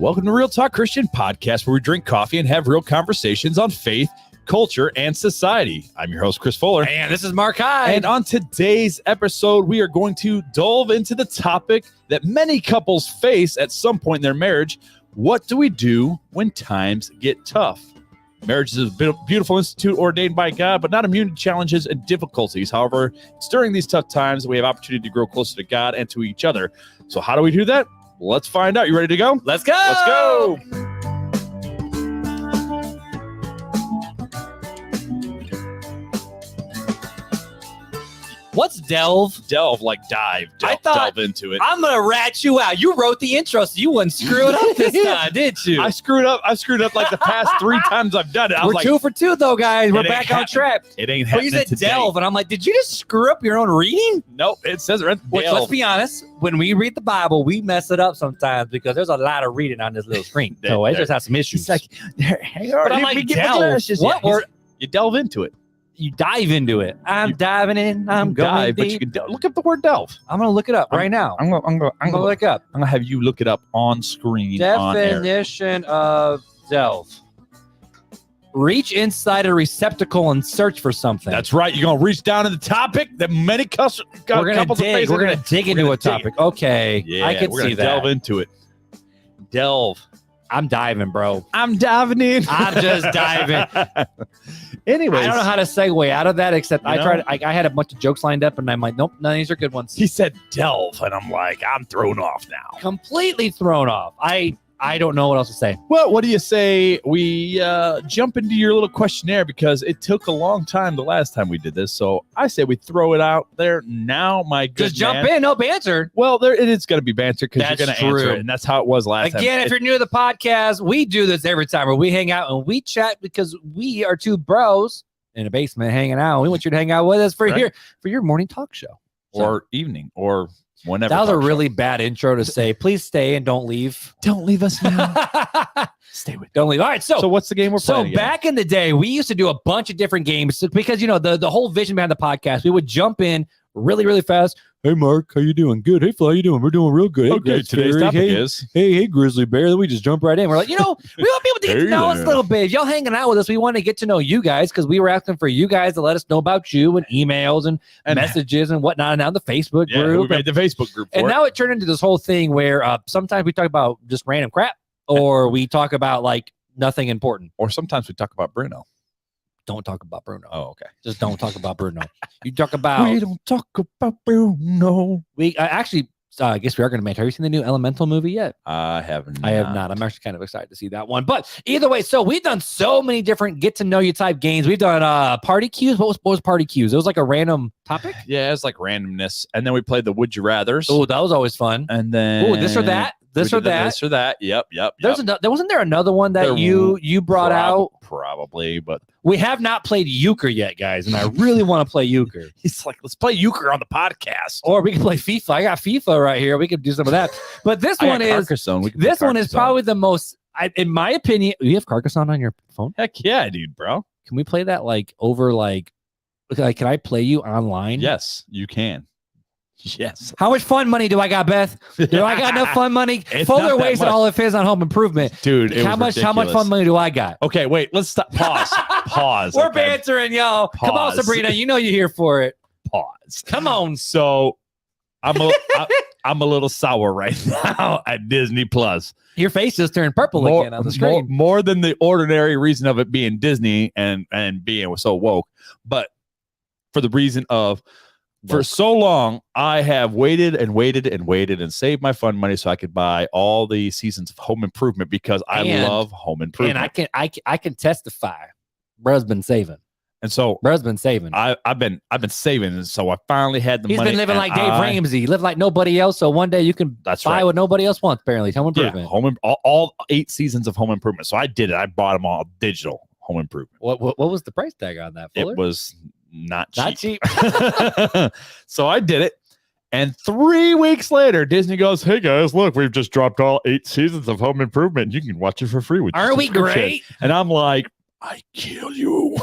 Welcome to Real Talk Christian Podcast, where we drink coffee and have real conversations on faith, culture, and society. I'm your host, Chris Fuller. And this is Marc Hyde. And on today's episode, we are going to delve into the topic that many couples face at some point in their marriage. What do we do when times get tough? Marriage is a beautiful institute ordained by God, but not immune to challenges and difficulties. However, it's during these tough times that we have opportunity to grow closer to God and to each other. So how do we do that? Let's find out. You ready to go? Let's go. Let's go. What's delve? Delve, like dive. Delve into it. I'm going to rat you out. You wrote the intro, so you wouldn't screw it up this time, did you? I screwed up like the past 3 times I've done it. We're like, 2 for 2, though, guys. We're back on track. It ain't But happening you said today. delve, and I'm like, did you just screw up your own reading? Nope, it says right Which, delve. let's be honest, when we read the Bible, we mess it up sometimes because there's a lot of reading on this little screen. So it just has some issues. It's like, but I'm like, delve. What word? You delve into it. You dive into it. I'm diving in. I'm going dive, deep. but you can look up the word delve. I'm going to look it up right now. I'm gonna look up. I'm gonna have you look it up on screen. On air. Definition of delve. Reach inside a receptacle and search for something. That's right. You're gonna reach down to the topic that many couples We're gonna dig. We're gonna dig into a topic. Okay, Yeah, I can we're see gonna delve that. into it. Delve. I'm diving, bro. I'm diving in. I'm just diving. Anyways, I don't know how to segue out of that, except You I know? tried. I had a bunch of jokes lined up, and I'm like, nope, none of these are good ones. he said delve, and I'm like, I'm thrown off now. Completely thrown off. I don't know what else to say. Well, what do you say we jump into your little questionnaire, because it took a long time the last time we did this. So I say we throw it out there now, my good Just jump man. in, no banter. Well, it is going to be banter because you're That's going to answer true. it, and that's how it was last time. Again, if you're new to the podcast, we do this every time where we hang out and we chat because we are 2 bros in a basement hanging out. We want you to hang out with us for your morning talk show or evening or whenever. That was a really bad intro to say. Please stay and don't leave. Don't leave us now. Stay with. Don't leave. All right, so what's the game we're playing? So back in the day, we used to do a bunch of different games because the whole vision behind the podcast. We would jump in really, really fast. Hey, Mark, how you doing? Good. Hey, Flo, how you doing? We're doing real good. Hey, Okay, Grizzly today's Bear. topic Hey, is hey, Grizzly Bear. Then we just jump right in. We're like, we want people to get to know us a little bit. If y'all hanging out with us, we want to get to know you guys because we were asking for you guys to let us know about you and emails and messages and whatnot. And now the Facebook group. We made the Facebook group for And it. now it turned into this whole thing where sometimes we talk about just random crap or we talk about like nothing important. Or sometimes we talk about Bruno. Don't talk about Bruno. Oh, okay. Just don't talk about Bruno. You talk about. We don't talk about Bruno. We actually, I guess we are going to make. Have you seen the new Elemental movie yet? I have not. I have not. I'm actually kind of excited to see that one. But either way, so we've done so many different get to know you type games. We've done party cues. What was party cues? It was like a random topic. Yeah, it's like randomness. And then we played the Would You Rathers. Oh, that was always fun. And then this or that. This or that. This or that. Yep. Wasn't there another one that you brought out? Probably, but We have not played euchre yet, guys, and I really want to play euchre. he's like, let's play euchre on the podcast. Or we can play FIFA. I got FIFA right here. We could do some of that. But this one is probably the most. In my opinion, you have Carcassonne on your phone? Heck yeah, dude, bro. Can we play that over can I play you online? Yes, you can. Yes. How much fun money do I got, Beth? Do I got enough fun money? Fuller wasted all of his on home improvement. Dude, how much fun money do I got? Okay, wait, let's stop. Pause. We're bantering, y'all. Come on, Sabrina. You know you're here for it. Pause. Come on. So I'm a little sour right now at Disney Plus. Your face just turned purple again on the screen. More than the ordinary reason of it being Disney and being so woke, but for the reason of for so long, I have waited and saved my fun money so I could buy all the seasons of Home Improvement because I love Home Improvement. And I can testify. Bro's been saving. And so Bro's been saving. I've been saving, and so I finally had the money. He's been living like Dave Ramsey, live like nobody else. So one day you can buy what nobody else wants. Apparently, Home Improvement. Yeah, all 8 seasons of Home Improvement. So I did it. I bought them all digital Home Improvement. What was the price tag on that, Fuller? It was not cheap. Not cheap. So I did it. And 3 weeks later, Disney goes, "Hey guys, look, we've just dropped all 8 seasons of Home Improvement. You can watch it for free with Aren't we great?" And I'm like, I kill you.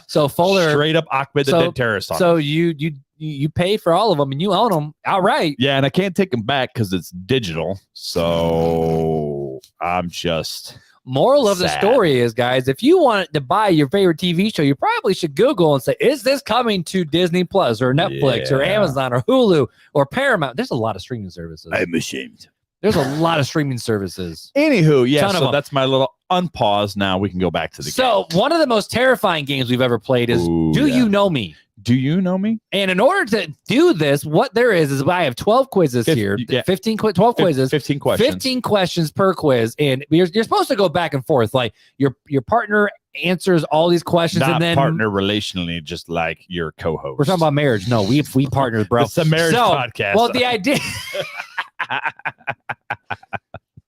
So Fuller straight up Ahmed the Dead Terrorist. So you you pay for all of them and you own them outright. Yeah, and I can't take them back because it's digital. So I'm just Moral of the sad. story is, guys, if you want to buy your favorite TV show, you probably should Google and say, is this coming to Disney Plus or Netflix or Amazon or Hulu or Paramount? There's a lot of streaming services. I'm ashamed. There's a lot of streaming services. Anywho, yeah, Ton of so them. that's my little unpause. Now we can go back to the game. So one of the most terrifying games we've ever played is Do You Know Me? Do you know me? And in order to do this, what there is I have 12 quizzes here, 12 quizzes, 15 questions. 15 questions per quiz. And you're supposed to go back and forth. Like your partner answers all these questions. Not and then partner relationally, just like your co-host. we're talking about marriage. No, we partners, bro. It's a marriage podcast. Well, the idea...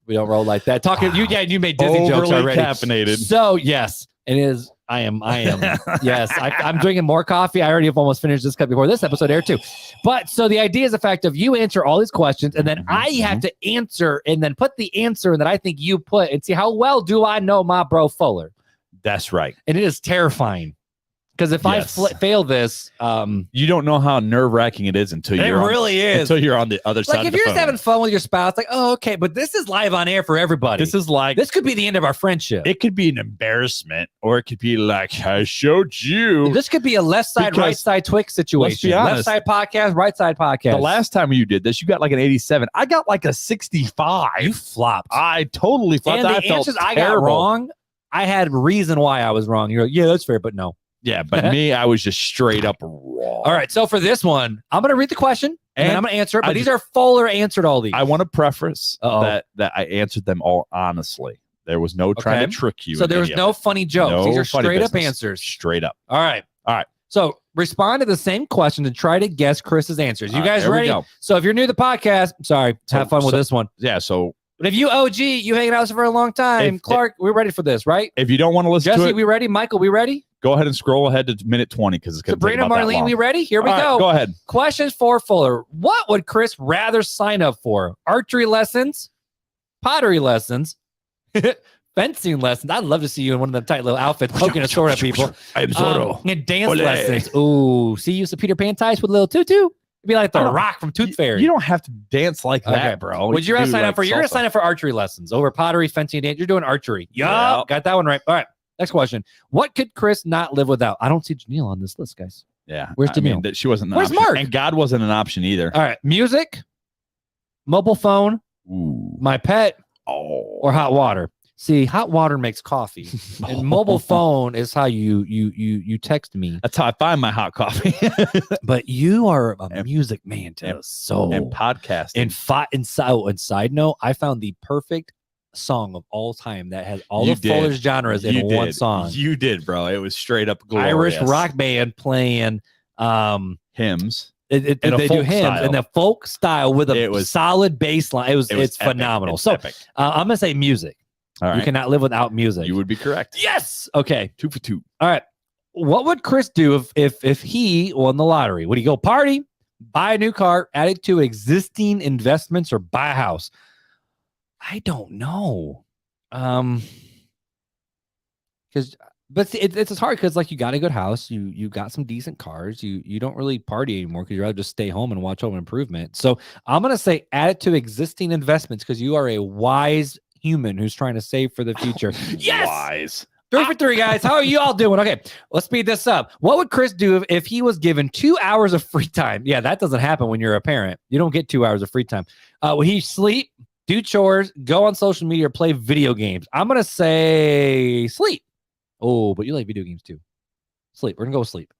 We don't roll like that. Talking, you made Disney jokes already. Caffeinated. So yes, it is. I am. Yes, I'm drinking more coffee. I already have almost finished this cup before this episode aired too. But so the idea is the fact of you answer all these questions, and then I have to answer, and then put the answer that I think you put, and see how well do I know my bro Fuller. That's right. And it is terrifying because if I fail this, you don't know how nerve-wracking it is until you're until you're on the other side. Like if you're just having fun with your spouse, like, oh, okay, but this is live on air for everybody. This could be the end of our friendship. It could be an embarrassment, or it could be like, I showed you. This could be a left side, right side Twix situation. Let's be honest. Left side podcast, right side podcast. The last time you did this, you got like an 87. I got like a 65. You flopped. I totally flopped. And the answers I got wrong, I had reason why I was wrong. You're like, yeah, that's fair, but no. Yeah, but me, I was just straight up wrong. All right, so for this one, I'm going to read the question, and then I'm going to answer it, but these are Fuller answered all these. I want to preface that I answered them all honestly. There was no trying to trick you. So there was no funny jokes. These are straight up business. answers. Straight up. All right. So respond to the same question and try to guess Chris's answers. You guys ready? So if you're new to the podcast, sorry, have fun with this one. Yeah, so... But if you OG, you hanging out with us for a long time, Clark, we're ready for this, right? If you don't want to listen to it... Jesse, we ready? Michael, we ready? Go ahead and scroll ahead to minute 20 because it's going to take about that long. Marlene, we ready? Here we go. Go ahead. Questions for Fuller. What would Chris rather sign up for? Archery lessons, pottery lessons, fencing lessons. I'd love to see you in one of them tight little outfits poking a sword at people. I'm Zorro. And dance lessons. Ooh, see you some Peter Pan ties with a little tutu? It'd be like the Rock from Tooth Fairy. You don't have to dance like that, bro. Would you rather sign up for? You're going to sign up for archery lessons over pottery, fencing, dance. You're doing archery. Yup. Got that one right. All right. Next question. What could Chris not live without? I don't see Janelle on this list, guys. Yeah. Where's Janelle? She wasn't an Where's option. Marc? And God wasn't an option either. All right. Music, mobile phone, my pet, or hot water. See, hot water makes coffee, and mobile phone is how you text me. That's how I find my hot coffee. But you are a music man to the soul. And podcasting. And side note, I found the perfect song of all time that has all of Fuller's genres in one song. You did, bro. It was straight up glorious. Irish rock band playing hymns. They do hymns in the folk style with a solid bass line. It's phenomenal. So I'm gonna say music. All right. You cannot live without music. You would be correct. Yes. Okay. 2 for 2. All right. What would Chris do if he won the lottery? Would he go party, buy a new car, add it to existing investments, or buy a house? I don't know. Because it's hard because like you got a good house, you got some decent cars, you don't really party anymore because you'd rather just stay home and watch Home Improvement. So I'm gonna say add it to existing investments because you are a wise human who's trying to save for the future. Yes. Wise. 3 for 3, guys. How are you all doing? Okay, let's speed this up. What would Chris do if he was given 2 hours of free time? Yeah, that doesn't happen when you're a parent. You don't get 2 hours of free time. Would he sleep, do chores, go on social media, or play video games? I'm going to say sleep. Oh, but you like video games too. Sleep. We're going to go with sleep.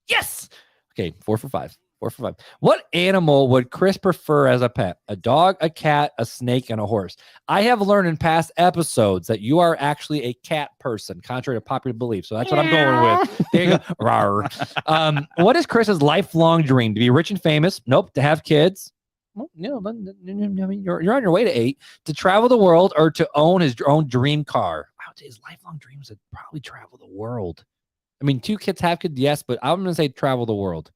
Yes. Okay, 4 for 5. 4 for 5. What animal would Chris prefer as a pet? A dog, a cat, a snake, and a horse. I have learned in past episodes that you are actually a cat person, contrary to popular belief. So that's what I'm going with. There you go. Rawr. What is Chris's lifelong dream? To be rich and famous? Nope. To have kids? Well, no, I mean, you're on your way to 8. To travel the world or to own his own dream car? I would say his lifelong dream is to probably travel the world. I mean, 2 kids have kids, yes, but I'm going to say travel the world.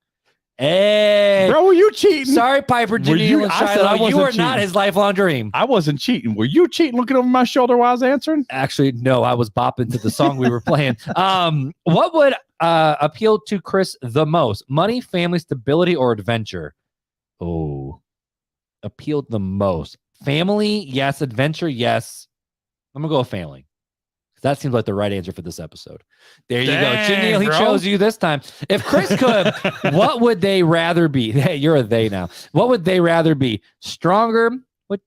Hey, bro, were you cheating? Sorry, Piper, Janelle, and Shiloh. You were not his lifelong dream. I wasn't cheating. Were you cheating looking over my shoulder while I was answering? Actually, no, I was bopping to the song we were playing. What would appealed to Chris the most? Money, family, stability, or adventure? Oh, appealed the most. Family, yes. Adventure, yes. I'm going to go with family. That seems like the right answer for this episode. There you go. Janelle, he chose you this time. If Chris could, what would they rather be? Hey, you're a they now. What would they rather be? Stronger? What?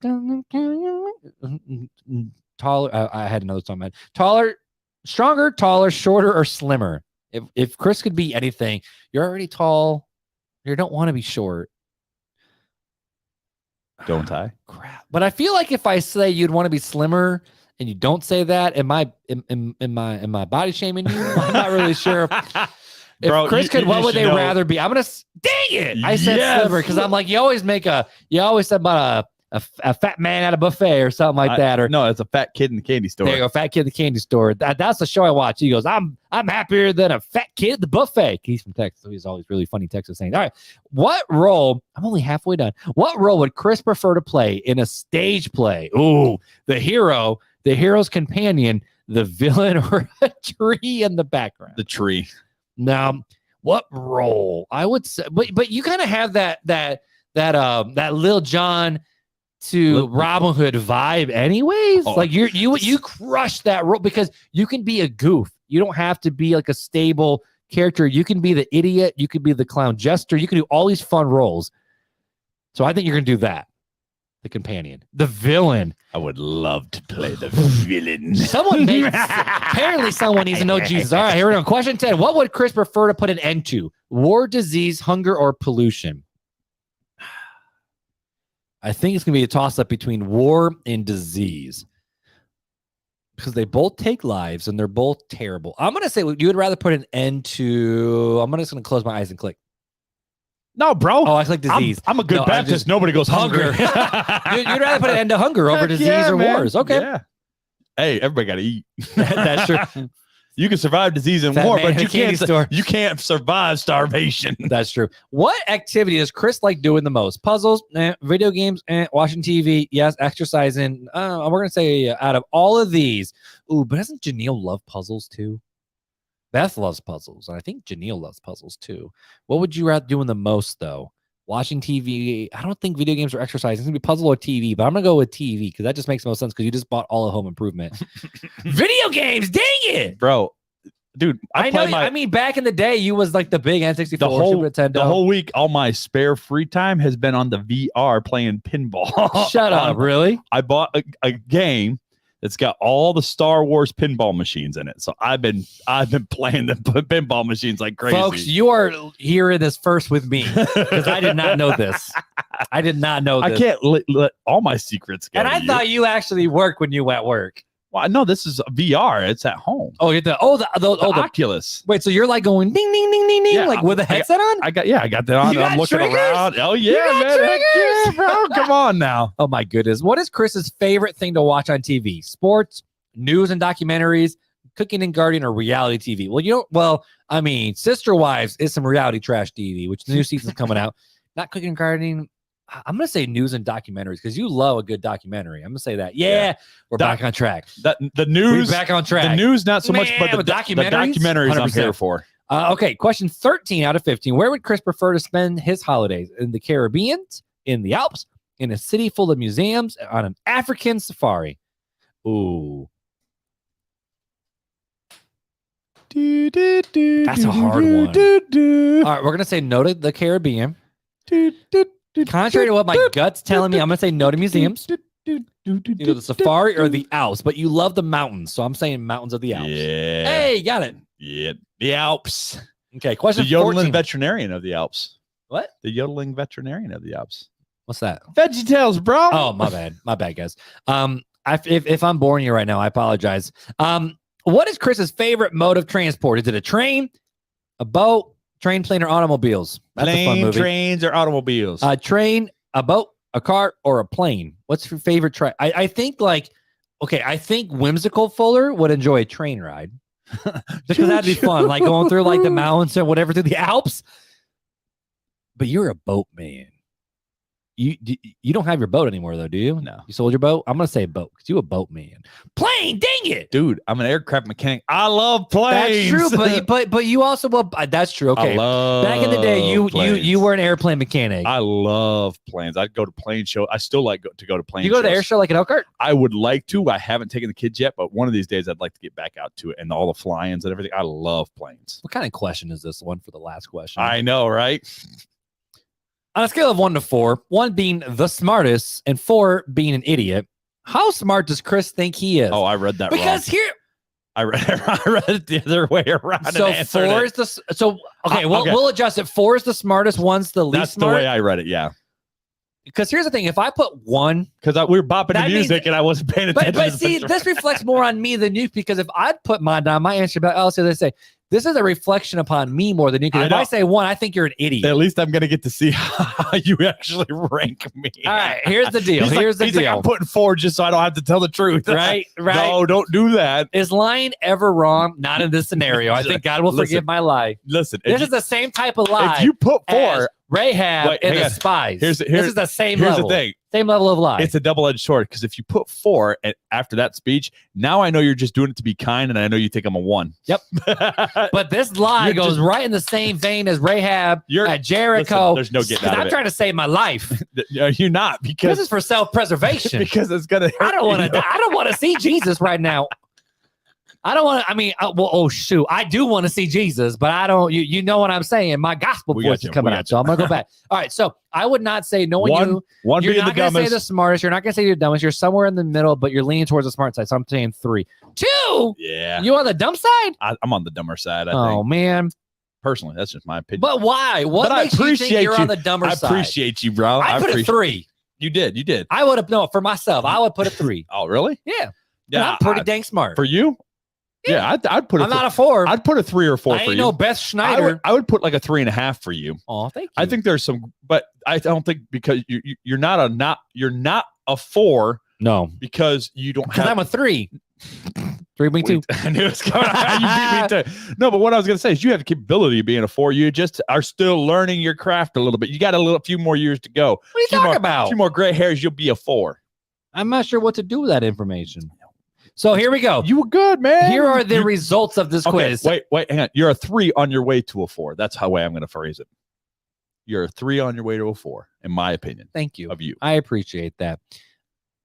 Taller? I had another song. Taller, stronger, taller, shorter, or slimmer? If Chris could be anything, you're already tall. You don't want to be short. Don't I? Crap. But I feel like if I say you'd want to be slimmer and you don't say that, am I body shaming you? I'm not really sure. If Bro, Chris could, what would they rather be? I'm gonna dang it. I said slimmer because I'm like, you always said about a fat man at a buffet or something like that. Or no, it's a fat kid in the candy store. There you go, fat kid in the candy store. That's the show I watch. He goes, I'm happier than a fat kid at the buffet. He's from Texas, so he's always really funny Texas saying. All right, what role? I'm only halfway done. What role would Chris prefer to play in a stage play? Ooh, the hero, the hero's companion, the villain, or a tree in the background? The tree. Now, what role? I would say, but you kind of have that Lil Jon to Robin Hood vibe anyways. Like you crush that role because you can be a goof. You don't have to be like a stable character. You can be the idiot. You could be the clown jester. You can do all these fun roles. So I think you're going to do that. The companion. The villain. I would love to play the villain. Apparently someone needs to know Jesus. All right, here we go. Question 10. What would Chris prefer to put an end to? War, disease, hunger, or pollution? I think it's going to be a toss-up between war and disease because they both take lives and they're both terrible. I'm going to say you would rather put an end to... I'm just going to close my eyes and click. No, bro. Oh, I click disease. I'm a good Baptist. Nobody goes hunger. You'd rather put an end to hunger over disease or wars. Okay. Yeah. Hey, everybody got to eat. That's true. You can survive disease and war, but you can't survive starvation. That's true. What activity does Chris like doing the most? Puzzles, video games, watching TV, yes, exercising. We're going to say out of all of these. Ooh, but doesn't Janelle love puzzles too? Beth loves puzzles, and I think Janelle loves puzzles too. What would you rather doing the most, though? Watching TV? I don't think video games or exercise. It's going to be puzzle or TV, but I'm going to go with TV because that just makes most sense because you just bought all of Home Improvement. Video games, dang it! Bro, dude, I mean, back in the day, you was like the big N64, Super Nintendo. The whole week, all my spare free time has been on the VR playing pinball. Shut up, really? I bought a game that's got all the Star Wars pinball machines in it. So I've been playing the pinball machines like crazy. Folks, you are hearing this first with me because I did not know this. I did not know this. I can't let all my secrets go. And I thought you actually worked when you went work. Well, no, this is VR. It's at home. Oh, the Oculus. Wait, so you're like going ding ding ding ding ding, like with a headset on? I got that on. I'm looking around. Oh yeah, man. Heck yeah, bro. Come on now. Oh my goodness. What is Chris's favorite thing to watch on TV? Sports, news and documentaries, cooking and gardening, or reality TV? Well, I mean, Sister Wives is some reality trash TV, which the new season's coming out. Not cooking and gardening. I'm going to say news and documentaries because you love a good documentary. I'm going to say that. Yeah. We're back on track. The news. We're back on track. The news, not so much, but the documentaries I'm here for. Okay. Question 13 out of 15. Where would Chris prefer to spend his holidays? In the Caribbean, in the Alps, in a city full of museums, on an African safari? Ooh. That's a hard one. All right. We're going to say no to the Caribbean. Contrary to what my gut's telling me, I'm going to say no to museums. Either the safari or the Alps, but you love the mountains, so I'm saying mountains of the Alps. Yeah. Hey, got it. Yeah. The Alps. Okay, question The yodeling 14. veterinarian of the Alps. What? The yodeling veterinarian of the Alps. What's that? VeggieTales, bro. Oh, my bad. My bad, guys. If I'm boring you right now, I apologize. What is Chris's favorite mode of transport? Is it a train, a boat, train, plane, or automobiles? That's a fun movie. Trains, or automobiles? A train, a boat, a car, or a plane? What's your favorite train? I think I think Whimsical Fuller would enjoy a train ride because that'd be fun, like going through like the mountains or whatever through the Alps. But you're a boat man. You don't have your boat anymore, though, do you? No. You sold your boat? I'm going to say boat because you a boat man. Plane, dang it. Dude, I'm an aircraft mechanic. I love planes. That's true, but you also, well, that's true. Okay. I love Back in the day, planes. you were an airplane mechanic. I love planes. I'd go to plane show. I still like to go to plane You go to the shows. air show like an Elkhart? I would like to. I haven't taken the kids yet, but one of these days I'd like to get back out to it and all the fly-ins and everything. I love planes. What kind of question is this one for the last question? I know, right? On a scale of 1 to 4, 1 being the smartest and 4 being an idiot, how smart does Chris think he is? Oh, I read that because wrong. here, I read it the other way around. so and answered 4 it. is the okay. Okay. We'll adjust it. 4 is the smartest. 1's the least That's smart. the way I read it. Yeah, Because here's the thing: if I put 1, because we were bopping the That means- music and I wasn't paying attention. but to the see, picture. this reflects more on me than you. Because if I'd put mine down, my answer, but also they say this is a reflection upon me more than you. Because I if I know. say 1, I think you're an idiot. At least I'm gonna get to see how you actually rank me. All right, here's the deal. He's Here's like, I'm putting 4 just so I don't have to tell the truth. Right. No, don't do that. Is lying ever wrong? Not in this scenario. I think God will Listen, forgive my lie. Listen, This is the same type of lie if you put as 4, Rahab Wait, and hang the on. spies. Here's this is the same here's level. the thing. Same level of lie. It's a double-edged sword because if you put 4 and after that speech, now I know you're just doing it to be kind, and I know you think I'm a 1. Yep. But this lie You're goes just- right in the same vein as Rahab at Jericho. Listen, there's no getting out of I'm it. trying to save my life. You're not This because is for self-preservation. because it's gonna. I don't want to. I don't want to see Jesus right now. I don't want to. I mean, well, oh shoot, I do want to see Jesus, but I don't. You know what I'm saying? My gospel We voice got is you, coming we got out, so I'm gonna go back. All right, so I would not say knowing you. One You're being the not going to say dumbest. the smartest. You're not going to say you're dumbest. You're somewhere in the middle, but you're leaning towards the smart side. So I'm saying 3. 2. Yeah, You on the dumb side? I'm on the dumber side. I Oh think man. personally, that's just my opinion. But why? What But I makes you think appreciate you're on you. the dumber I side? appreciate you, bro. I put it 3. You did. I would have no for myself. I would put it 3. Oh, really? Yeah. Yeah, I'm pretty dang smart. for you. Yeah, I'd put. I'm not a 4. I'd put a 3 or 4 I for ain't you. no Beth Schneider. I would put like a 3.5 for you. Oh, thank you. I think there's some, but I don't think because you're not a 4 no, because you don't because have. I'm a 3. 3 being 2. I knew it was coming. You beat me too. No, but what I was going to say is you have the capability of being a 4. You just are still learning your craft a little bit. You got a few more years to go. What are you talking about? A few more gray hairs, you'll be a 4. I'm not sure what to do with that information. So here we go. You were good, man. Here are the results of this quiz. Wait, hang on. You're a 3 on your way to a 4. That's how way I'm going to phrase it. You're a 3 on your way to a 4, in my opinion. Thank you. Of you. I appreciate that.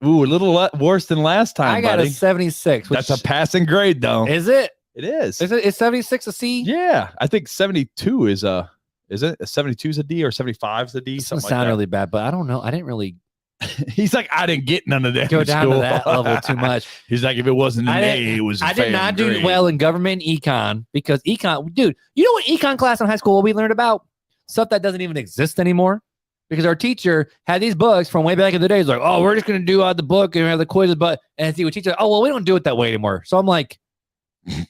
Ooh, a little worse than last time, I got buddy. a 76. Which, That's a passing grade, though. Is it? It is. Is 76 a C? Yeah, I think 72 is a. Is it 72 is a D or 75 is a D? This doesn't Something sound like really bad, but I don't know. I didn't really that. He's like, I didn't get none of that. go in down to school. that level too much. He's like, if it wasn't an I A, didn't- it was. I I did not do well in government econ because econ, dude, you know what econ class in high school we learned about? Stuff that doesn't even exist anymore. Because our teacher had these books from way back in the day. He's like, oh, we're just going to do the book and have the quizzes. But, and he would teach us, oh, well, we don't do it that way anymore. So I'm like, so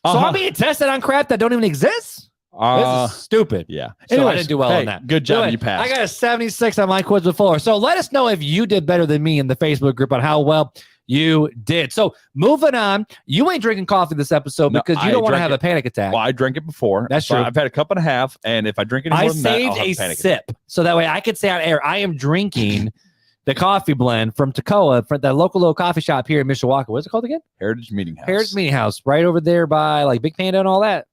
I'm being tested on crap that don't even exist? This is stupid. Yeah. So I Anyways, didn't do well hey, on that. Good job. Anyway, You passed. I got a 76 on my quiz before. So let us know if you did better than me in the Facebook group on how well you did. So moving on, you ain't drinking coffee this episode No, because you I don't want to drank have it. a panic attack. Well, I drank it before. That's So true. I've had a cup and a half, and if I drink any more I than that, I'll saved have a panic attack. sip so that way I could say on air, I am drinking the coffee blend from Toccoa, from the local little coffee shop here in Mishawaka. What's it called again? Heritage Meeting House. Heritage Meeting House, right over there by like Big Panda and all that.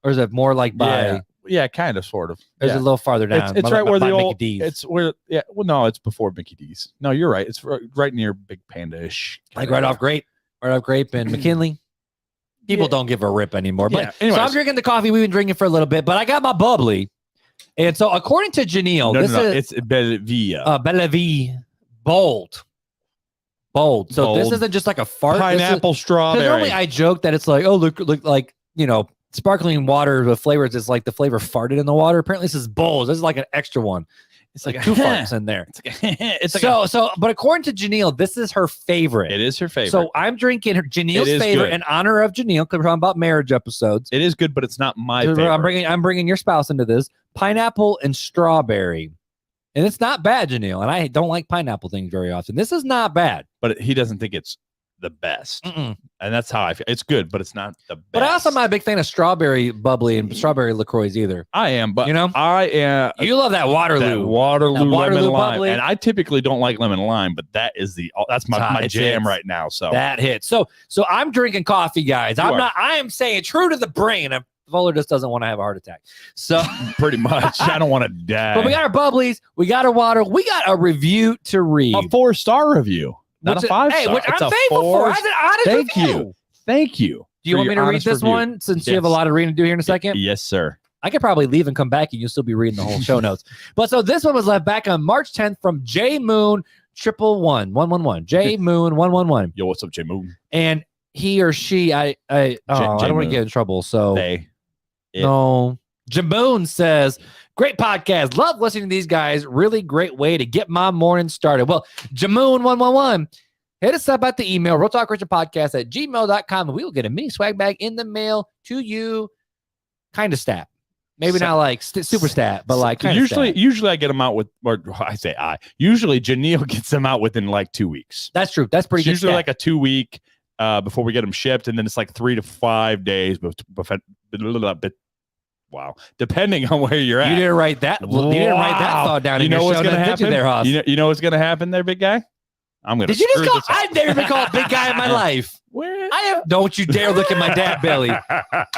Or is it more like by? Yeah, kind of, sort of. There's Yeah. a little farther down. It's right where by the Mickey old. D's. It's where. Yeah. Well, no, it's before Mickey D's. No, you're right. It's right near Big Panda-ish. like right off Grape and McKinley. People don't give a rip anymore. But Yeah, anyways. so I'm drinking the coffee. We've been drinking for a little bit, but I got my bubbly. And so according to Janelle, No, this no, is it's Bellevia. Bellevue bold. Bold. So this Bold. isn't just like a fart. This is- Pineapple, 'cause strawberry. normally I joke that it's like, oh, look like, you know, sparkling water with flavors is like the flavor farted in the water. Apparently this is bowls. This is like an extra one. It's like two farts in there. It's like But according to Janelle, this is her favorite. it is her favorite. So I'm drinking Janelle's It is favorite good. in honor of Janelle because we're talking about marriage episodes. it is good, but it's not my favorite. I'm bringing your spouse into this. Pineapple and strawberry. And it's not bad, Janelle. And I don't like pineapple things very often. This is not bad. But he doesn't think it's the best. Mm-mm. And that's how I feel. It's good, but it's not the best. But I also am not a big fan of strawberry bubbly and strawberry LaCroix either. I am, but you know, I am. You love that Waterloo. That Waterloo lemon lime. bubbly. And I typically don't like lemon lime, but that's my jam right now. So that hits. So I'm drinking coffee, guys. I am saying true to the brain. Fuller just doesn't want to have a heart attack. So pretty much. I don't want to die. But we got our bubblies, we got our water, we got a review to read. A 4-star review. Not a 5-star. Hey, which I'm thankful for. That's an honest Thank review. you. Thank you. Do you want me to read this one since you have a lot of reading to do here in a second? Yes, sir. I could probably leave and come back and you'll still be reading the whole show notes. But so this one was left back on March 10th from J Moon 111. J Moon 111. Yo, what's up, J Moon? And he or she, I don't want to get in trouble. So no. Jamoon says, great podcast. Love listening to these guys. Really great way to get my morning started. Well, Jamoon 111. Hit us up at the email, realtalkchristianpodcast@gmail.com, and we will get a mini swag bag in the mail to you. Kind of stat. Maybe not like super stat, but like usually I get them out with, or usually Janelle gets them out within like 2 weeks. That's true. That's pretty good. Usually like a 2 week before we get them shipped, and then it's like 3 to 5 days. Wow, depending on where you're at. You didn't write that. Wow. You didn't write that thought down. You know what's going to happen there, Hoss? You know what's going to happen there, big guy? I'm going to. Did you just call? I've never been called big guy in my life. Don't you dare look at my dad belly.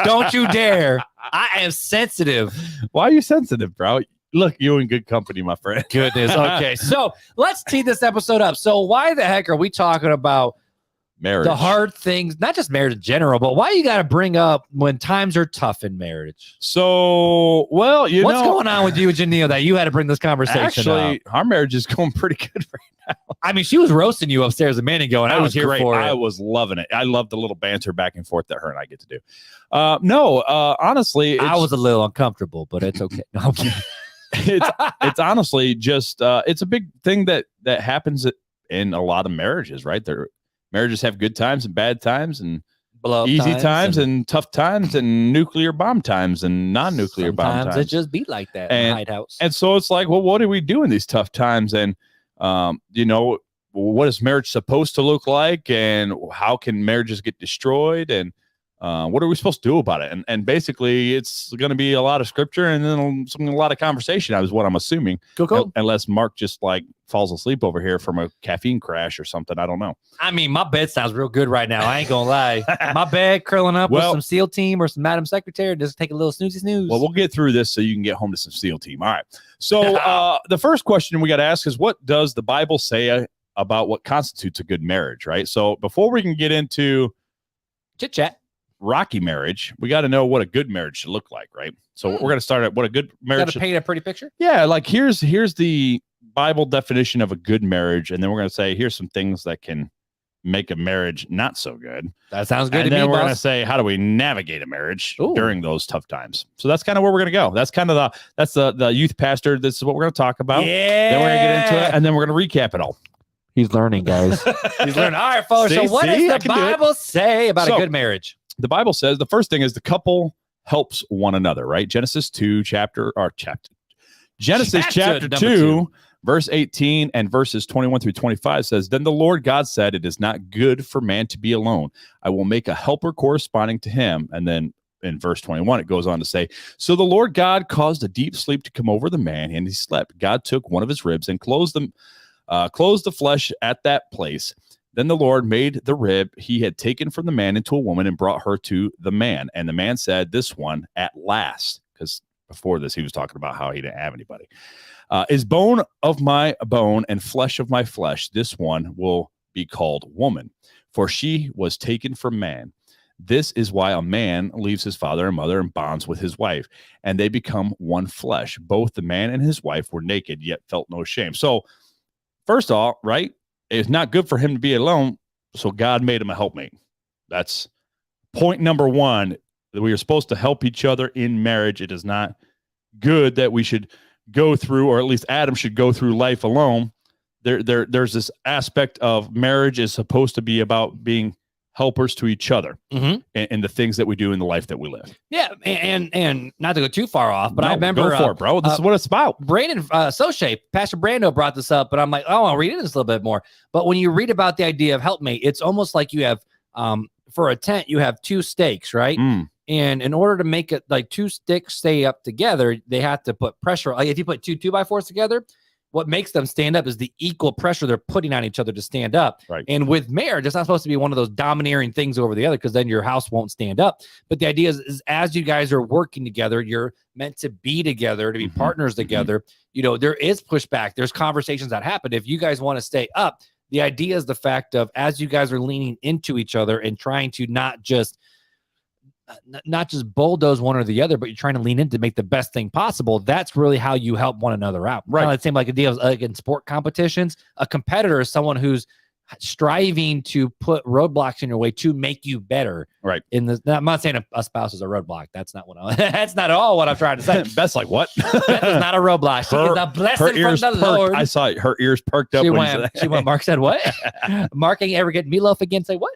Don't you dare. I am sensitive. Why are you sensitive, bro? Look, you're in good company, my friend. Goodness. Okay, so let's tee this episode up. So why the heck are we talking about marriage? The hard things, not just marriage in general, but why you got to bring up when times are tough in marriage? So, well, what's going on with you and Janelle that you had to bring this conversation Actually, up? Our marriage is going pretty good right now. I mean, she was roasting you upstairs a minute ago, and I was here for it. I was loving it. I love the little banter back and forth that her and I get to do. Honestly, I was a little uncomfortable, but it's okay. No, I'm kidding. It's honestly just it's a big thing that happens in a lot of marriages, right? Marriages have good times and bad times, and easy times and tough times, and nuclear bomb times and non-nuclear bomb times. It just be like that in the Hyde house. And so it's like, well, what do we do in these tough times? And what is marriage supposed to look like, and how can marriages get destroyed, and what are we supposed to do about it? And basically, it's going to be a lot of scripture and then a lot of conversation. Is what I'm assuming. Cool. Unless Mark just like falls asleep over here from a caffeine crash or something. I don't know. I mean, my bed sounds real good right now. I ain't gonna lie. My bed curling up with some SEAL team or some Madam Secretary, just take a little snoozy snooze. Well, we'll get through this so you can get home to some SEAL team. All right. So the first question we got to ask is, what does the Bible say about what constitutes a good marriage? Right. So before we can get into chit chat. Rocky marriage, we got to know what a good marriage should look like, right? So we're going to start at what a good marriage should paint a pretty picture. Yeah, like here's the Bible definition of a good marriage, and then we're going to say here's some things that can make a marriage not so good. That sounds good and to me. And then we're boss. going to say how do we navigate a marriage during those tough times. So that's kind of where we're going to go. That's kind of the youth pastor. This is what we're going to talk about. Yeah. Then we're going to get into it, and then we're going to recap it all. He's learning, guys. He's learning. All right, folks. So what does the Bible say about a good marriage? The Bible says the first thing is the couple helps one another, right? Genesis chapter 2, verse 18 and verses 21 through 25 says, Then the Lord God said, It is not good for man to be alone. I will make a helper corresponding to him. And then in verse 21, it goes on to say, So the Lord God caused a deep sleep to come over the man, and he slept. God took one of his ribs and closed the flesh at that place. Then the Lord made the rib he had taken from the man into a woman and brought her to the man. And the man said, This one at last, because before this, he was talking about how he didn't have anybody, is bone of my bone and flesh of my flesh. This one will be called woman, for she was taken from man. This is why a man leaves his father and mother and bonds with his wife, and they become one flesh. Both the man and his wife were naked, yet felt no shame. So first off, right? It's not good for him to be alone, so God made him a helpmate. That's point number one, that we are supposed to help each other in marriage. It is not good that we should go through, or at least Adam should go through life alone. There's this aspect of marriage is supposed to be about being helpers to each other Mhm. in the things that we do in the life that we live. Yeah, and not to go too far off, but I remember go for it, bro. This is what it's about. Brandon Soche, Pastor Brando brought this up, but I'm like, oh, I'll read this a little bit more. But when you read about the idea of helpmate, it's almost like you have for a tent, you have two stakes, right? And in order to make it like two sticks stay up together, they have to put pressure. Like if you put two 2x4s together, what makes them stand up is the equal pressure they're putting on each other to stand up. Right. And with marriage, it's not supposed to be one of those domineering things over the other, because then your house won't stand up. But the idea is as you guys are working together, you're meant to be together, to be partners together. You know, there is pushback. There's conversations that happen. If you guys want to stay up, the idea is the fact of as you guys are leaning into each other and trying to not just bulldoze one or the other, but you're trying to lean in to make the best thing possible. That's really how you help one another out. Right. Kind of the same like a deal like in sport competitions. A competitor is someone who's striving to put roadblocks in your way to make you better. Right. I'm not saying a spouse is a roadblock. That's not that's not at all what I'm trying to say. Beth's like, what? Beth is not a roadblock. She is a blessing from the Lord. I saw her ears perked up. She went, Mark said what? Mark ain't ever get meatloaf again. Say what?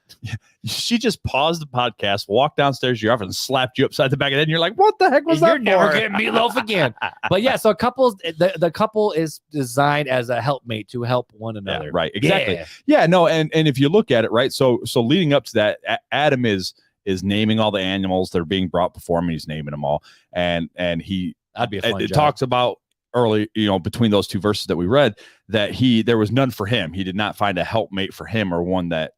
She just paused the podcast, walked downstairs to your office and slapped you upside the back of the head. And you're like, what the heck was that? You're never getting meatloaf again. But yeah, so the couple is designed as a helpmate to help one another. Yeah, right. Exactly. Yeah, no, and if you look at it, right, so leading up to that, Adam is naming all the animals that are being brought before him. He's naming them all. And he that'd be a fun it job. Talks about early, between those two verses that we read, that there was none for him. He did not find a helpmate for him, or one that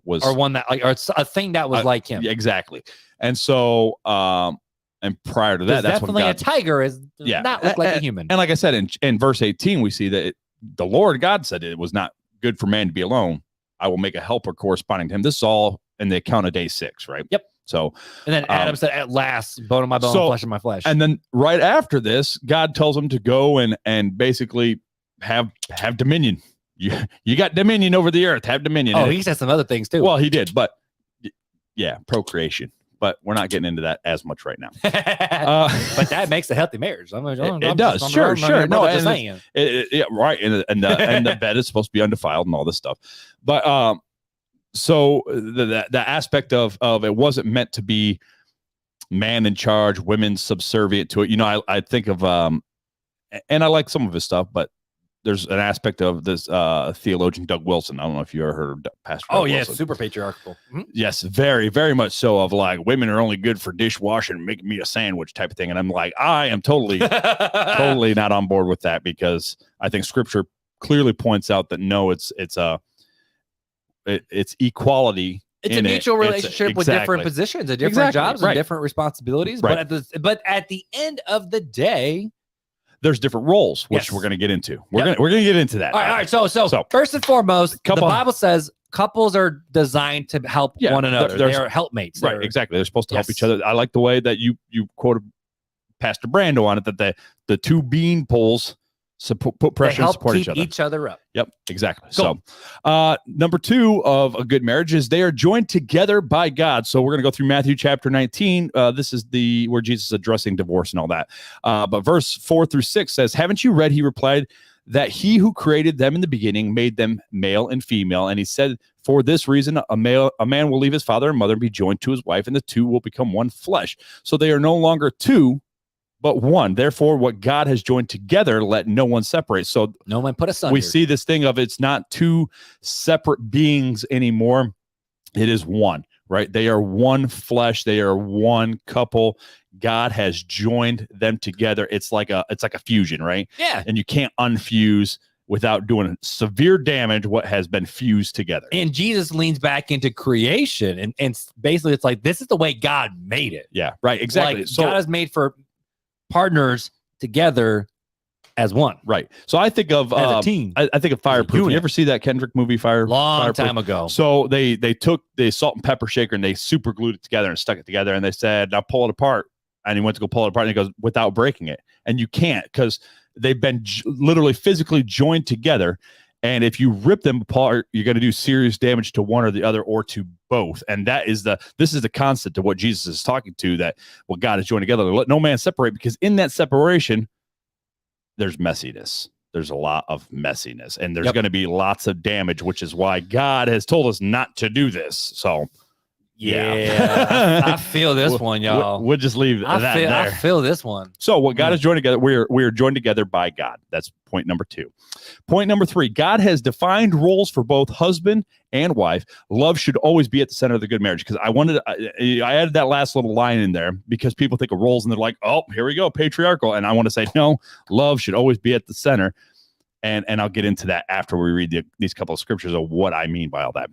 was, or one that like, or a thing that was like him. Exactly. And so and prior to that, that's definitely when a tiger does not look like a human. And like I said, in verse 18, we see that the Lord God said it was not good for man to be alone. I will make a helper corresponding to him. This is all in the account of day 6, right? Yep. So, and then Adam said, "At last, bone of my bone, flesh of my flesh." And then right after this, God tells him to go and basically have dominion. You got dominion over the earth. Have dominion. Oh, he said some other things too. Well, he did, but yeah, procreation. But we're not getting into that as much right now. But that makes a healthy marriage. It does. Sure. No, right. And the bed is supposed to be undefiled and all this stuff. But so the aspect of it wasn't meant to be man in charge, women subservient to it. I think of and I like some of his stuff, but there's an aspect of this theologian Doug Wilson. I don't know if you ever heard of Pastor Doug Wilson. Yeah, super patriarchal. Mm-hmm. Yes, very, very much so. Of like, women are only good for dishwashing and making me a sandwich type of thing. And I'm like, I am totally not on board with that, because I think Scripture clearly points out that no, it's equality. It's a mutual relationship with different positions, and different jobs, and different responsibilities. Right. But at the end of the day, there's different roles, which we're going to get into. We're going to get into that. All right. So first and foremost, the Bible says couples are designed to help one another. They're helpmates. Right. Exactly. They're supposed to help each other. I like the way that you quoted Pastor Brando on it, that the two bean poles put pressure and support each other up. Yep, exactly. Cool. So number 2 of a good marriage is they are joined together by God. So we're going to go through Matthew chapter 19. This is where Jesus is addressing divorce and all that. But verse 4 through 6 says, "Haven't you read," he replied, "that he who created them in the beginning made them male and female? And he said, for this reason, a man will leave his father and mother and be joined to his wife, and the two will become one flesh. So they are no longer two, but one. Therefore, what God has joined together, let no one separate." So no one put asunder. We see this thing of it's not two separate beings anymore. It is one, right? They are one flesh. They are one couple. God has joined them together. It's like a fusion, right? Yeah. And you can't unfuse without doing severe damage what has been fused together. And Jesus leans back into creation, and basically it's like, this is the way God made it. Yeah, right, exactly. Like, so God is made for partners together as one. Right. So I think of as a team. I think of Fireproof. You ever see that Kendrick movie Long time ago. So they took the salt and pepper shaker and they super glued it together and stuck it together, and they said, "Now pull it apart." And he went to go pull it apart, and he goes, "Without breaking it." And you can't, because they've been literally physically joined together. And if you rip them apart, you're going to do serious damage to one or the other, or to both. And this is the concept of what Jesus is talking to, that what God has joined together, let no man separate, because in that separation, there's messiness. there's a lot of messiness, and there's Yep. going to be lots of damage, which is why God has told us not to do this. So, Yeah, I feel this one, y'all. We'll just leave that there. I feel this one. So what God has joined together, we are joined together by God. That's point number 2. Point number 3, God has defined roles for both husband and wife. Love should always be at the center of the good marriage. Because I added that last little line in there because people think of roles and they're like, oh, here we go, patriarchal. And I want to say, no, love should always be at the center. And I'll get into that after we read these couple of scriptures of what I mean by all that.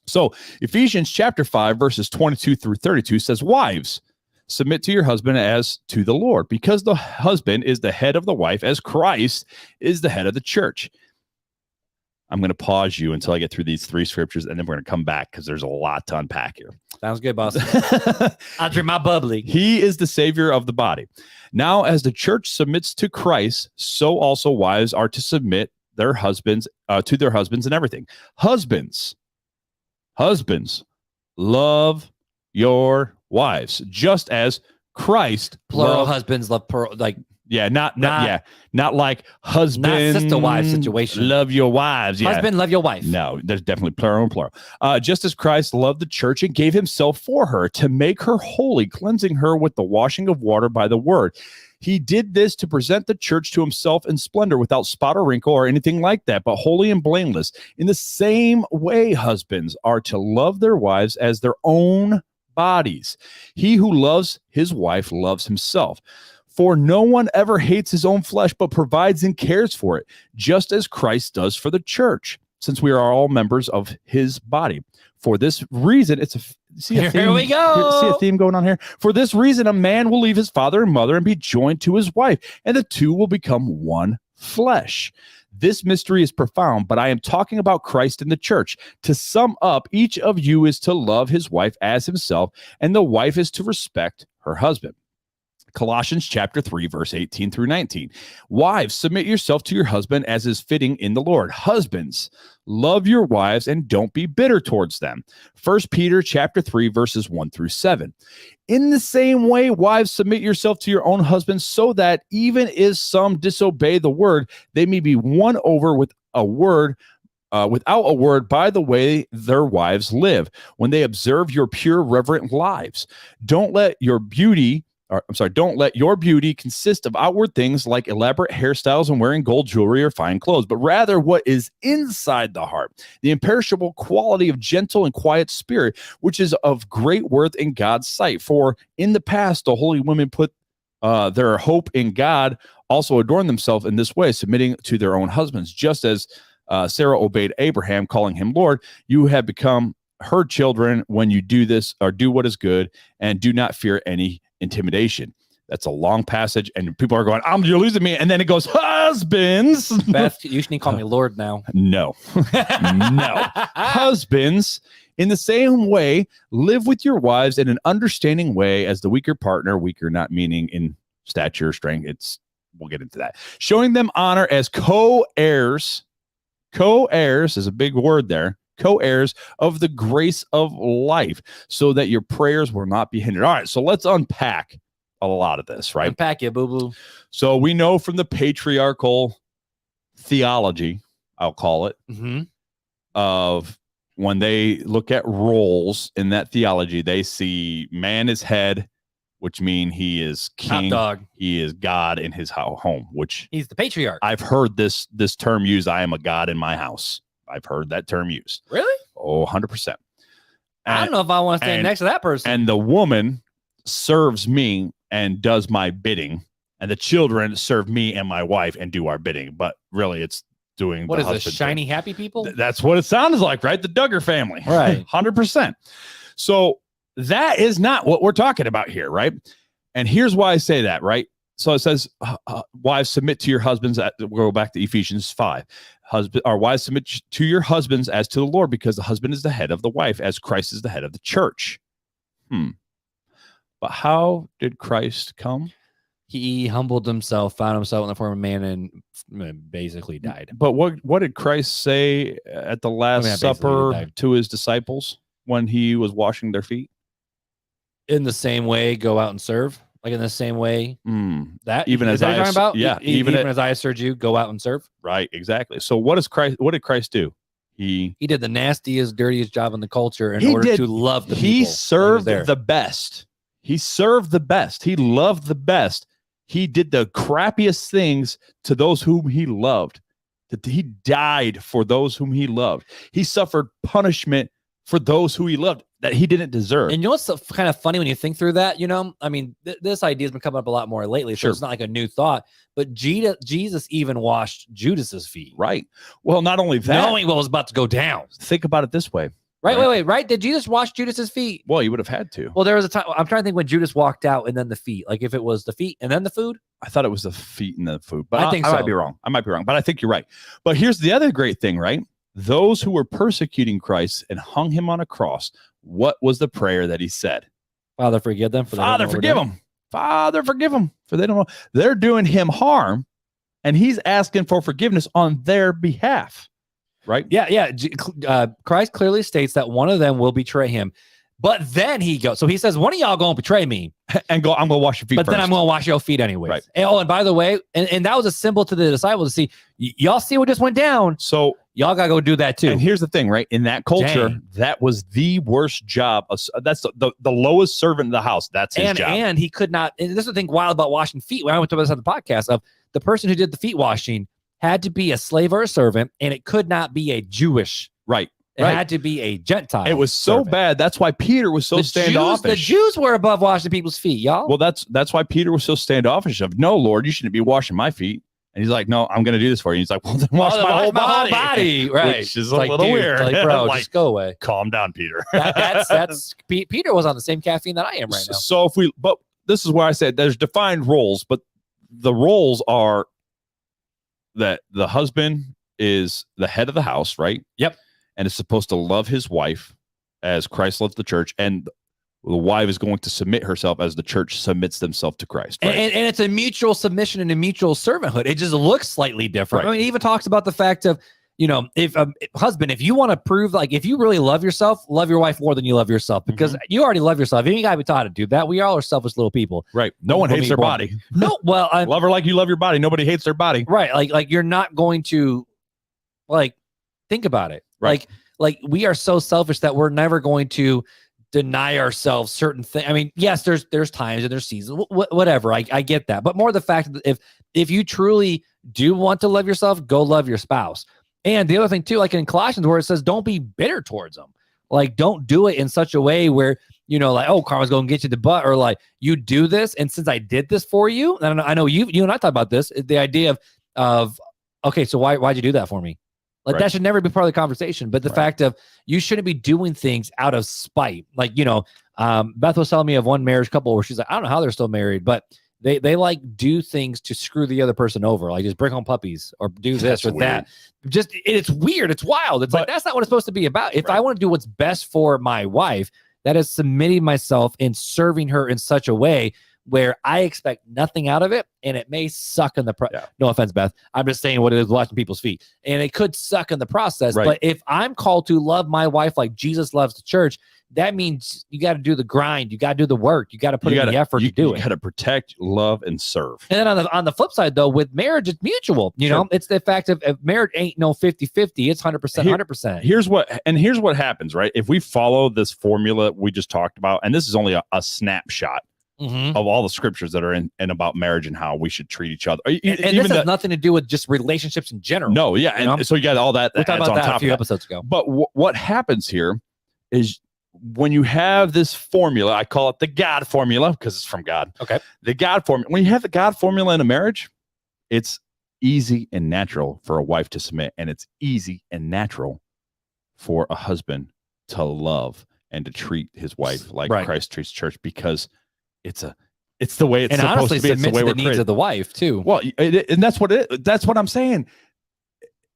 So Ephesians chapter 5, verses 22 through 32 says, wives, submit to your husband as to the Lord, because the husband is the head of the wife, as Christ is the head of the church. I'm going to pause you until I get through these 3 scriptures, and then we're going to come back because there's a lot to unpack here. Sounds good, boss. I'll drink my bubbly. He is the savior of the body. Now, as the church submits to Christ, so also wives are to submit their husbands to their husbands in everything. Husbands, love your wives, just as Christ Plural husbands love plural, like not like husband, not sister wife situation. Love your wives, yeah. Husband, love your wife. No, there's definitely plural and plural. Just as Christ loved the church and gave himself for her to make her holy, cleansing her with the washing of water by the word. He did this to present the church to himself in splendor, without spot or wrinkle or anything like that, but holy and blameless. In the same way, husbands are to love their wives as their own bodies. He who loves his wife loves himself. For no one ever hates his own flesh, but provides and cares for it, just as Christ does for the church, since we are all members of his body. For this reason, Here we go. See a theme going on here? For this reason, a man will leave his father and mother and be joined to his wife, and the two will become one flesh. This mystery is profound, but I am talking about Christ and the church. To sum up, each of you is to love his wife as himself, and the wife is to respect her husband. Colossians chapter 3, verse 18 through 19. Wives, submit yourself to your husband as is fitting in the Lord. Husbands, love your wives and don't be bitter towards them. 1 Peter chapter 3, verses 1 through 7. In the same way, wives, submit yourself to your own husbands, so that even if some disobey the word, they may be won over with a word without a word by the way their wives live, when they observe your pure, reverent lives. Don't let your beauty consist of outward things like elaborate hairstyles and wearing gold jewelry or fine clothes, but rather what is inside the heart, the imperishable quality of gentle and quiet spirit, which is of great worth in God's sight. For in the past, the holy women put their hope in God, also adorn themselves in this way, submitting to their own husbands, just as Sarah obeyed Abraham, calling him Lord. You have become her children when you do this, or do what is good, and do not fear any intimidation. That's a long passage, and people are going, you're losing me. And then it goes, husbands. Beth, you should call me Lord now. No. Husbands, in the same way, live with your wives in an understanding way as the weaker partner, weaker not meaning in stature, strength. We'll get into that. Showing them honor as co-heirs. Co-heirs is a big word there. Co-heirs of the grace of life, so that your prayers will not be hindered. All right, so let's unpack a lot of this, right? Unpack it, boo-boo. So we know from the patriarchal theology, I'll call it, of when they look at roles in that theology, they see man is head, which means he is king. Hot dog. He is God in his home, which he's the patriarch. I've heard this term used. I am a God in my house. I've heard that term used. Really? Oh, 100%. I don't know if I want to stand next to that person. And the woman serves me and does my bidding, and the children serve me and my wife and do our bidding. But really, it's doing what the is this, shiny, thing. happy people? That's what it sounds like, right? The Duggar family. Right. 100%. So that is not what we're talking about here, right? And here's why I say that, right? So it says, wives, submit to your husbands. We'll go back to Ephesians 5. Wives, submit to your husbands as to the Lord, because the husband is the head of the wife, as Christ is the head of the church. But how did Christ come? He humbled himself, found himself in the form of man, and basically died. But what did Christ say at the Last Supper to his disciples when he was washing their feet? In the same way, go out and serve. Like in the same way that even as I talking about, even as I served you, go out and serve. Right, exactly. So what did Christ do? He did the nastiest, dirtiest job in the culture in order to love the people. He served the best. He served the best. He loved the best. He did the crappiest things to those whom he loved. He died for those whom he loved. He suffered punishment for those who he loved that he didn't deserve. And you know what's so kind of funny when you think through that? You know, I mean, this idea has been coming up a lot more lately, so it's not like a new thought. But Jesus even washed Judas's feet. Right. Well, not only that, knowing what was about to go down. Think about it this way. Right. Did Jesus wash Judas's feet? Well, you would have had to. Well, there was a time. I'm trying to think when Judas walked out and then the feet. Like if it was the feet and then the food. I thought it was the feet and the food, but I think so. I might be wrong, but I think you're right. But here's the other great thing, right? Those who were persecuting Christ and hung him on a cross, what was the prayer that he said? Father, forgive them. Father, forgive them. Father, forgive them. For they don't know. They're doing him harm, and he's asking for forgiveness on their behalf. Right? Yeah. Christ clearly states that one of them will betray him. But then he goes, so he says, one of y'all going to betray me. And I'm going to wash your feet But first. then I'm going to wash your feet anyways. Right. And by the way, and that was a symbol to the disciples to see, y'all see what just went down. So y'all got to go do that too. And here's the thing, right? In that culture, that was the worst job. That's the lowest servant in the house. That's his job. And he could not, and this is the thing wild about washing feet. When I went to this on the podcast of the person who did the feet washing had to be a slave or a servant, and it could not be a Jewish. Right. It had to be a Gentile. It was so bad. That's why Peter was so standoffish. The Jews were above washing people's feet, y'all. Well, that's why Peter was so standoffish of, no, Lord, you shouldn't be washing my feet. And he's like, no, I'm going to do this for you. And he's like, well, then wash my whole body. Right. Which is a little weird. Like, bro, just go away. Calm down, Peter. That's Peter was on the same caffeine that I am right now. So but this is where I said there's defined roles, but the roles are that the husband is the head of the house, right? Yep. And is supposed to love his wife as Christ loved the church, and the wife is going to submit herself as the church submits themselves to Christ. Right? And it's a mutual submission and a mutual servanthood. It just looks slightly different. Right. I mean, it even talks about the fact of, you know, if husband, if you want to prove, like, if you really love yourself, love your wife more than you love yourself, because you already love yourself. You ain't got to be taught to do that. We all are selfish little people. Right. No one hates their body. No. Well, love her like you love your body. Nobody hates their body. Right. Like you're not going to, like, think about it. Right. Like we are so selfish that we're never going to deny ourselves certain things. I mean, yes, there's times and there's seasons, whatever. I get that, but more the fact that if you truly do want to love yourself, go love your spouse. And the other thing too, like in Colossians where it says, don't be bitter towards them. Like, don't do it in such a way where, you know, like, oh, karma's going to get you the butt, or like, you do this, and since I did this for you, and I know you and I talked about this, the idea of okay, so why'd you do that for me? Like, that should never be part of the conversation. But the fact of, you shouldn't be doing things out of spite. Like, you know, Beth was telling me of one marriage couple where she's like, I don't know how they're still married, but they like do things to screw the other person over, like just bring home puppies or do this or that. Just, it's weird. It's wild. It's like, that's not what it's supposed to be about. If I want to do what's best for my wife, that is submitting myself and serving her in such a way where I expect nothing out of it, and it may suck in the no offense, Beth. I'm just saying what it is, washing people's feet, and it could suck in the process. But if I'm called to love my wife like Jesus loves the church, that means you got to do the grind, you got to do the work, you got to put in the effort to do it. You got to protect, love, and serve. And then on the flip side, though, with marriage, it's mutual. You know, it's the fact of marriage ain't no 50-50. It's 100%, 100%. Here's what happens, right? If we follow this formula we just talked about, and this is only a snapshot of all the scriptures that are in about marriage and how we should treat each other. And this has nothing to do with just relationships in general. No, yeah. And so you got all that. We talked about that a few episodes ago. But what happens here is when you have this formula, I call it the God formula because it's from God. Okay. The God formula. When you have the God formula in a marriage, it's easy and natural for a wife to submit, and it's easy and natural for a husband to love and to treat his wife like Christ treats the church, because it's the way it's and supposed honestly to be. It's the way the we're needs created. of the wife too. Well, and that's what I'm saying.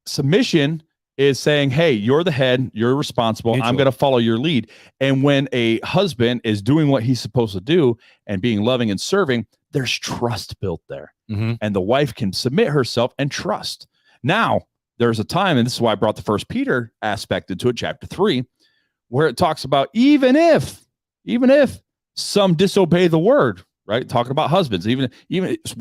Submission is saying, hey, you're the head, you're responsible. I'm going to follow your lead. And when a husband is doing what he's supposed to do and being loving and serving, there's trust built there. And the wife can submit herself and trust. Now, there's a time, and this is why I brought the 1 Peter aspect into it, chapter 3, where it talks about even if some disobey the word, right? Talking about husbands, even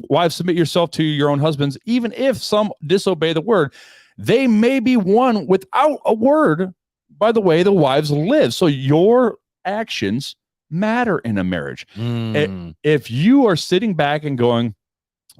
wives, submit yourself to your own husbands, even if some disobey the word. They may be won without a word by the way the wives live. So your actions matter in a marriage. If you are sitting back and going,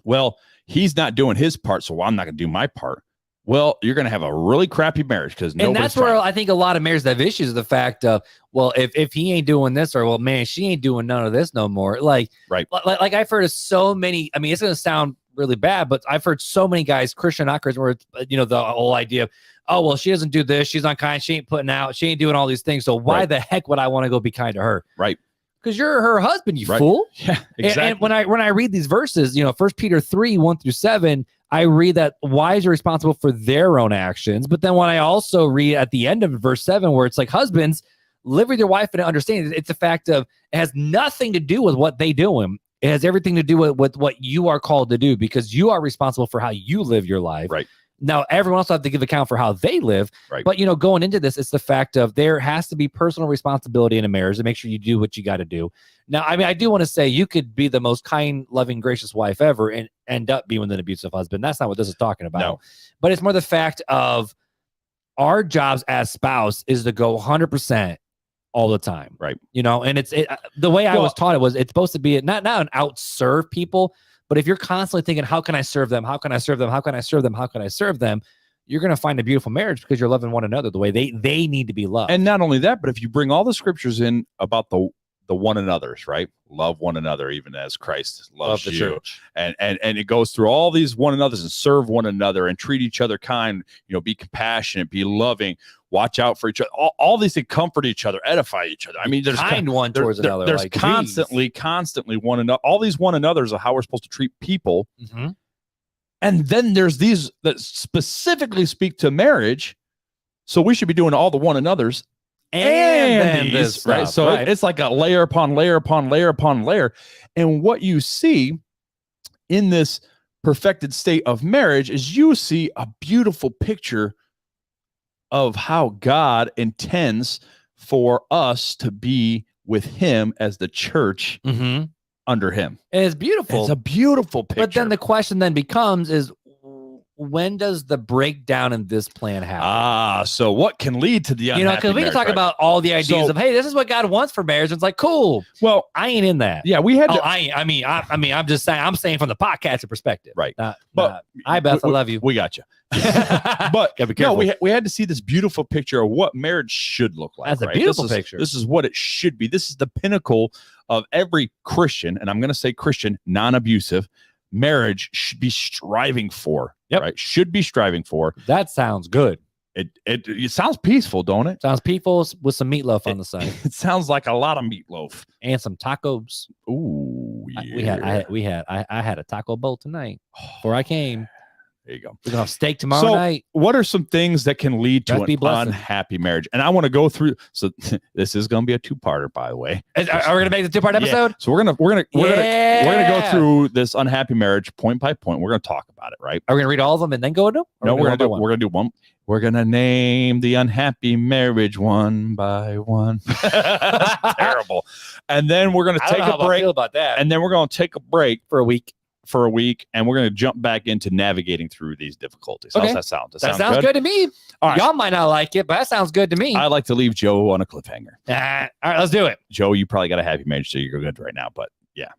well, he's not doing his part, so I'm not going to do my part. Well, you're going to have a really crappy marriage because and that's where I think a lot of marriages have issues. The fact of, well, if he ain't doing this, or well, man, she ain't doing none of this no more. Like I've heard of so many. I mean, it's going to sound really bad, but I've heard so many guys, Christian, not Christian, where the whole idea of, oh, well, she doesn't do this, she's unkind, she ain't putting out, she ain't doing all these things. So why the heck would I want to go be kind to her? Right. Because you're her husband, you fool. Yeah, exactly. And when I read these verses, 1 Peter 3, 1-7, I read that wives are responsible for their own actions. But then when I also read at the end of verse 7, where it's like, husbands, live with your wife and understand it's a fact of, it has nothing to do with what they do. It has everything to do with what you are called to do, because you are responsible for how you live your life. Right. Now, everyone else will have to give account for how they live. Right. But, going into this, it's the fact of there has to be personal responsibility in a marriage to make sure you do what you got to do. Now, I mean, I do want to say you could be the most kind, loving, gracious wife ever and end up being with an abusive husband. That's not what this is talking about. No. But it's more the fact of our jobs as spouse is to go 100% all the time. Right. And it's the way I was taught it was it's supposed to be not an outserve people. But if you're constantly thinking, how can I serve them? How can I serve them? How can I serve them? How can I serve them? You're going to find a beautiful marriage because you're loving one another the way they need to be loved. And not only that, but if you bring all the scriptures in about the one another's, right? Love one another, even as Christ loves the you. church. And it goes through all these one another's and serve one another and treat each other kind, be compassionate, be loving, watch out for each other. All these things, comfort each other, edify each other. I mean, there's one towards another. There's constantly one another. All these one another's are how we're supposed to treat people. Mm-hmm. And then there's these that specifically speak to marriage. So we should be doing all the one another's and these, right? So it's like a layer upon layer upon layer upon layer. And what you see in this perfected state of marriage is you see a beautiful picture of how God intends for us to be with him as the church under him. And it's beautiful. It's a beautiful picture. But then the question then becomes is, when does the breakdown in this plan happen? So what can lead to the unhappy because we can marriage, talk about all the ideas of, hey, this is what God wants for marriage. And it's like, cool. Well, I ain't in that. Yeah, we had to. I'm just saying. I'm saying from the podcasting perspective, right? But hi, Beth, I love you. We got you. But be careful. No, we had to see this beautiful picture of what marriage should look like. That's a beautiful picture. This is what it should be. This is the pinnacle of every Christian, and I'm going to say Christian, non-abusive marriage should be striving for. Yep. Right? Should be striving for. That sounds good. It sounds peaceful, don't it? Sounds peaceful with some meatloaf on the side. It sounds like a lot of meatloaf and some tacos. Ooh, yeah. I had a taco bowl tonight before I came. There you go. We're gonna have steak tomorrow night. What are some things that can lead to an unhappy marriage? And I want to go through. So this is going to be a two-parter, by the way. Are we going to make the two-part episode? Yeah. So we're gonna go through this unhappy marriage point by point. We're gonna talk about it, right? Are we gonna read all of them and then go into them? No, we're gonna do one. We're gonna name the unhappy marriage one by one. Terrible. And then we're gonna take a break. I feel about that. And then we're gonna take a break for a week. And we're going to jump back into navigating through these difficulties. Okay. How's that sound? That sounds good to me. All right. Y'all might not like it, but that sounds good to me. I like to leave Joe on a cliffhanger. All right, let's do it. Joe, you probably got a happy marriage, so you're good right now, but yeah.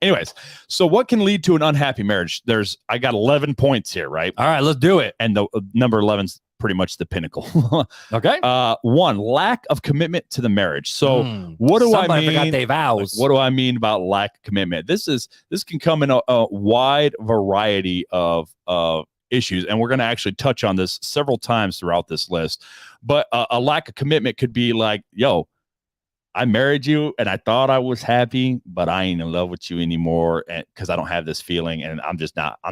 Anyways, so what can lead to an unhappy marriage? I got 11 points here, right? All right, let's do it. And the number 11's pretty much the pinnacle. Okay. 1, lack of commitment to the marriage. So what do I mean? Forgot their vows. What do I mean about lack of commitment? This can come in a wide variety of issues, and we're going to actually touch on this several times throughout this list. But a lack of commitment could be like, yo, I married you and I thought I was happy, but I ain't in love with you anymore because I don't have this feeling, and I'm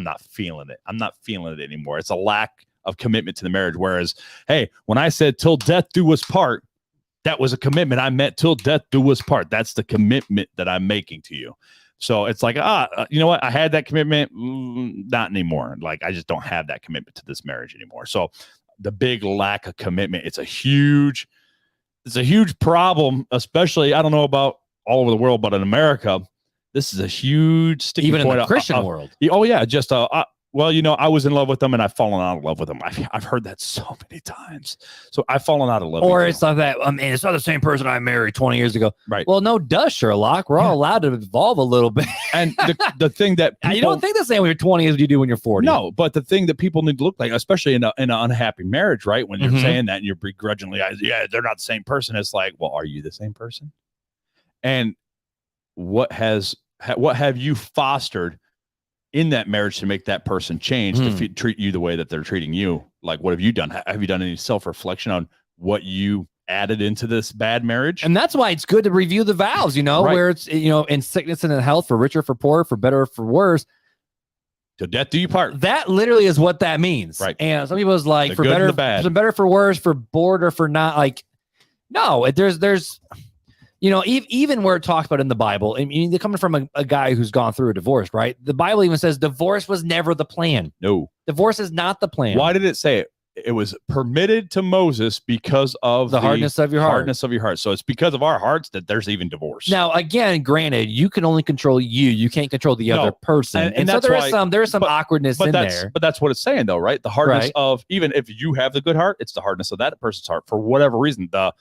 not feeling it. I'm not feeling it anymore. It's a lack of commitment to the marriage. Whereas, hey, when I said till death do us part, that was a commitment. I meant till death do us part. That's the commitment that I'm making to you. So it's like, you know what? I had that commitment. Not anymore. Like, I just don't have that commitment to this marriage anymore. So the big lack of commitment, it's a huge problem, especially, I don't know about all over the world, but in America, this is a huge sticking Even in point the Christian world. Oh yeah, just well, I was in love with them and I've fallen out of love with them. I've heard that so many times. So I've fallen out of love. Or it's not that, it's not the same person I married 20 years ago. Right. Well, no, duh, Sherlock. We're all allowed to evolve a little bit. And the thing that you don't think the same when you're 20 as you do when you're 40. No, but the thing that people need to look like, especially in an unhappy marriage, right? When you're saying that and you're begrudgingly, they're not the same person. It's like, well, are you the same person? And what have you fostered in that marriage to make that person change, to treat you the way that they're treating you? Like, what have you done? Have you done any self-reflection on what you added into this bad marriage? And that's why it's good to review the vows, where it's, in sickness and in health, for richer, for poorer, for better, or for worse. Till death do you part. That literally is what that means. Right. And some people is like, the for good and better, the bad. for better, for worse, for bored, or for not. Like, no, there's even where it talks about in the Bible, I mean, they're coming from a guy who's gone through a divorce, right? The Bible even says divorce was never the plan. No. Divorce is not the plan. Why did it say it? It was permitted to Moses because of the hardness of your heart. Hardness of your heart. So it's because of our hearts that there's even divorce. Now, again, granted, you can only control you. You can't control the other person. And so there is some awkwardness in there. But that's what it's saying, though, right? The hardness of, even if you have the good heart, it's the hardness of that person's heart for whatever reason, the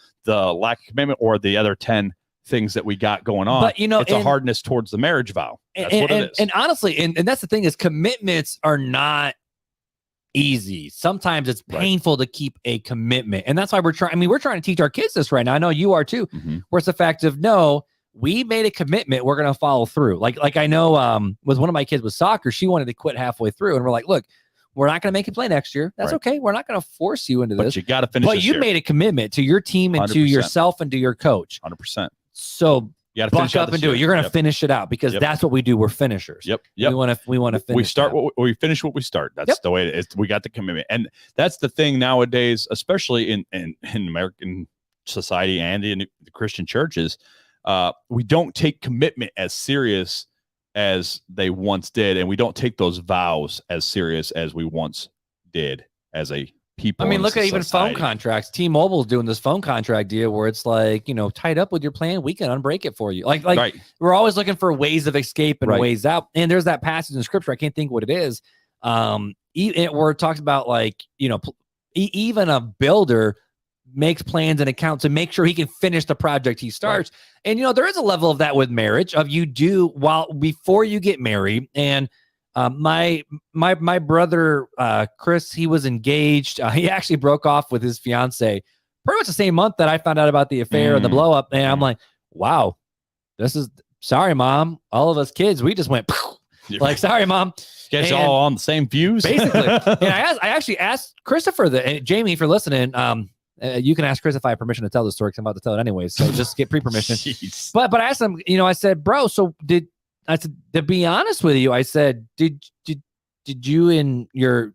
lack of commitment or the other 10 things that we got going on. But it's a hardness towards the marriage vow. That's what it is. And honestly, and that's the thing, is commitments are not easy. Sometimes it's painful to keep a commitment. And that's why we're trying to teach our kids this right now. I know you are too. Where it's the fact of, no, we made a commitment, we're going to follow through. Like I know with one of my kids with soccer, she wanted to quit halfway through. And we're like, look, we're not going to make you play next year. That's okay. We're not going to force you into this. But you got to finish. But you made a commitment to your team and 100%. To yourself and to your coach. 100%. So you got to buck up and do it. You're going to finish it out, because that's what we do. We're finishers. Yep. We want to finish. We finish what we start. That's the way it is. We got the commitment. And that's the thing nowadays, especially in American society and in the Christian churches, we don't take commitment as serious as they once did. And we don't take those vows as serious as we once did as a people. I mean, look at even phone contracts. T-Mobile's doing this phone contract deal where it's like, tied up with your plan, we can unbreak it for you. Like we're always looking for ways of escape and ways out. And there's that passage in scripture, I can't think what it is, where it talks about, like, even a builder makes plans and accounts to make sure he can finish the project he starts. And there is a level of that with marriage, of you do before you get married. And my brother, Chris, he was engaged. He actually broke off with his fiance pretty much the same month that I found out about the affair and the blow up. And I'm like, wow, sorry, Mom. All of us kids, we just went like, sorry, Mom. You guys all on the same views, basically. And I actually asked Christopher, and Jamie, for listening. You can ask Chris if I have permission to tell the story, because I'm about to tell it anyway. So just get pre-permission. But I asked him, I said, bro, to be honest with you, I said, did you and your,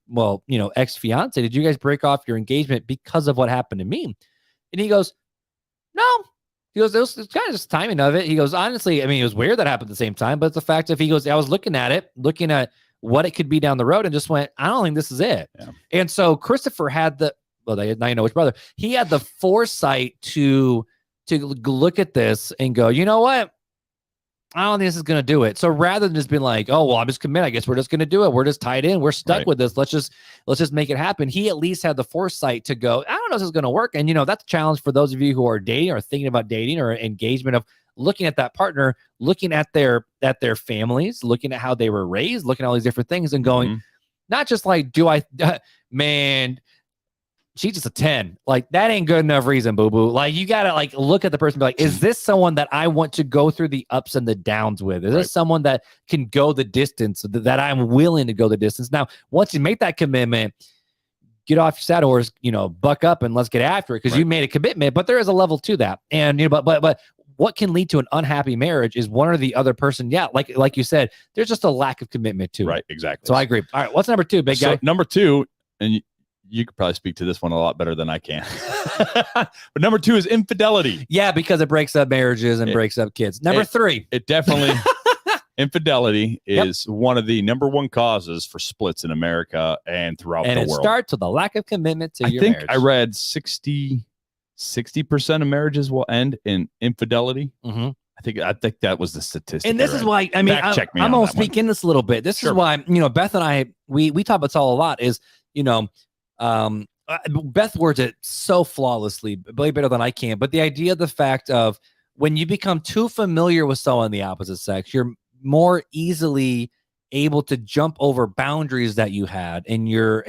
ex-fiance, did you guys break off your engagement because of what happened to me? And he goes, no. He goes, it was kind of just timing of it. He goes, honestly, I mean, it was weird that happened at the same time, but it's the fact of, he goes, I was looking at what it could be down the road, and just went, I don't think this is it. Yeah. And so Christopher had now you know which brother, he had the foresight to look at this and go, you know what? I don't think this is going to do it. So rather than just being like, oh, well, I'm just committed, I guess we're just going to do it. We're just tied in. We're stuck with this. Let's just make it happen. He at least had the foresight to go, I don't know if this is going to work. And, that's a challenge for those of you who are dating or thinking about dating or engagement, of looking at that partner, looking at their families, looking at how they were raised, looking at all these different things and going, not just like, man, she's just a 10. Like, that ain't good enough reason, boo-boo. Like, you got to look at the person and be like, is this someone that I want to go through the ups and the downs with? Is this someone that can go the distance, that I'm willing to go the distance? Now, once you make that commitment, get off your saddle horse, buck up and let's get after it, because you made a commitment. But there is a level to that. And, but what can lead to an unhappy marriage is one or the other person. Yeah. Like you said, there's just a lack of commitment to it. Right. Exactly. So I agree. All right. What's number 2, big guy? Number 2, and you could probably speak to this one a lot better than I can. But number 2 is infidelity. Yeah, because it breaks up marriages and breaks up kids. Number 3. It definitely, infidelity is one of the number 1 causes for splits in America and throughout the world. And it starts with a lack of commitment to your marriage. I read 60% of marriages will end in infidelity. I think that was the statistic. And this is why, I mean, I'm going to speak in this a little bit. This is why, Beth and I, we talk about this all a lot is, Beth words it so flawlessly, way better than I can. But the idea of the fact of when you become too familiar with someone in the opposite sex, you're more easily able to jump over boundaries that you had, and you're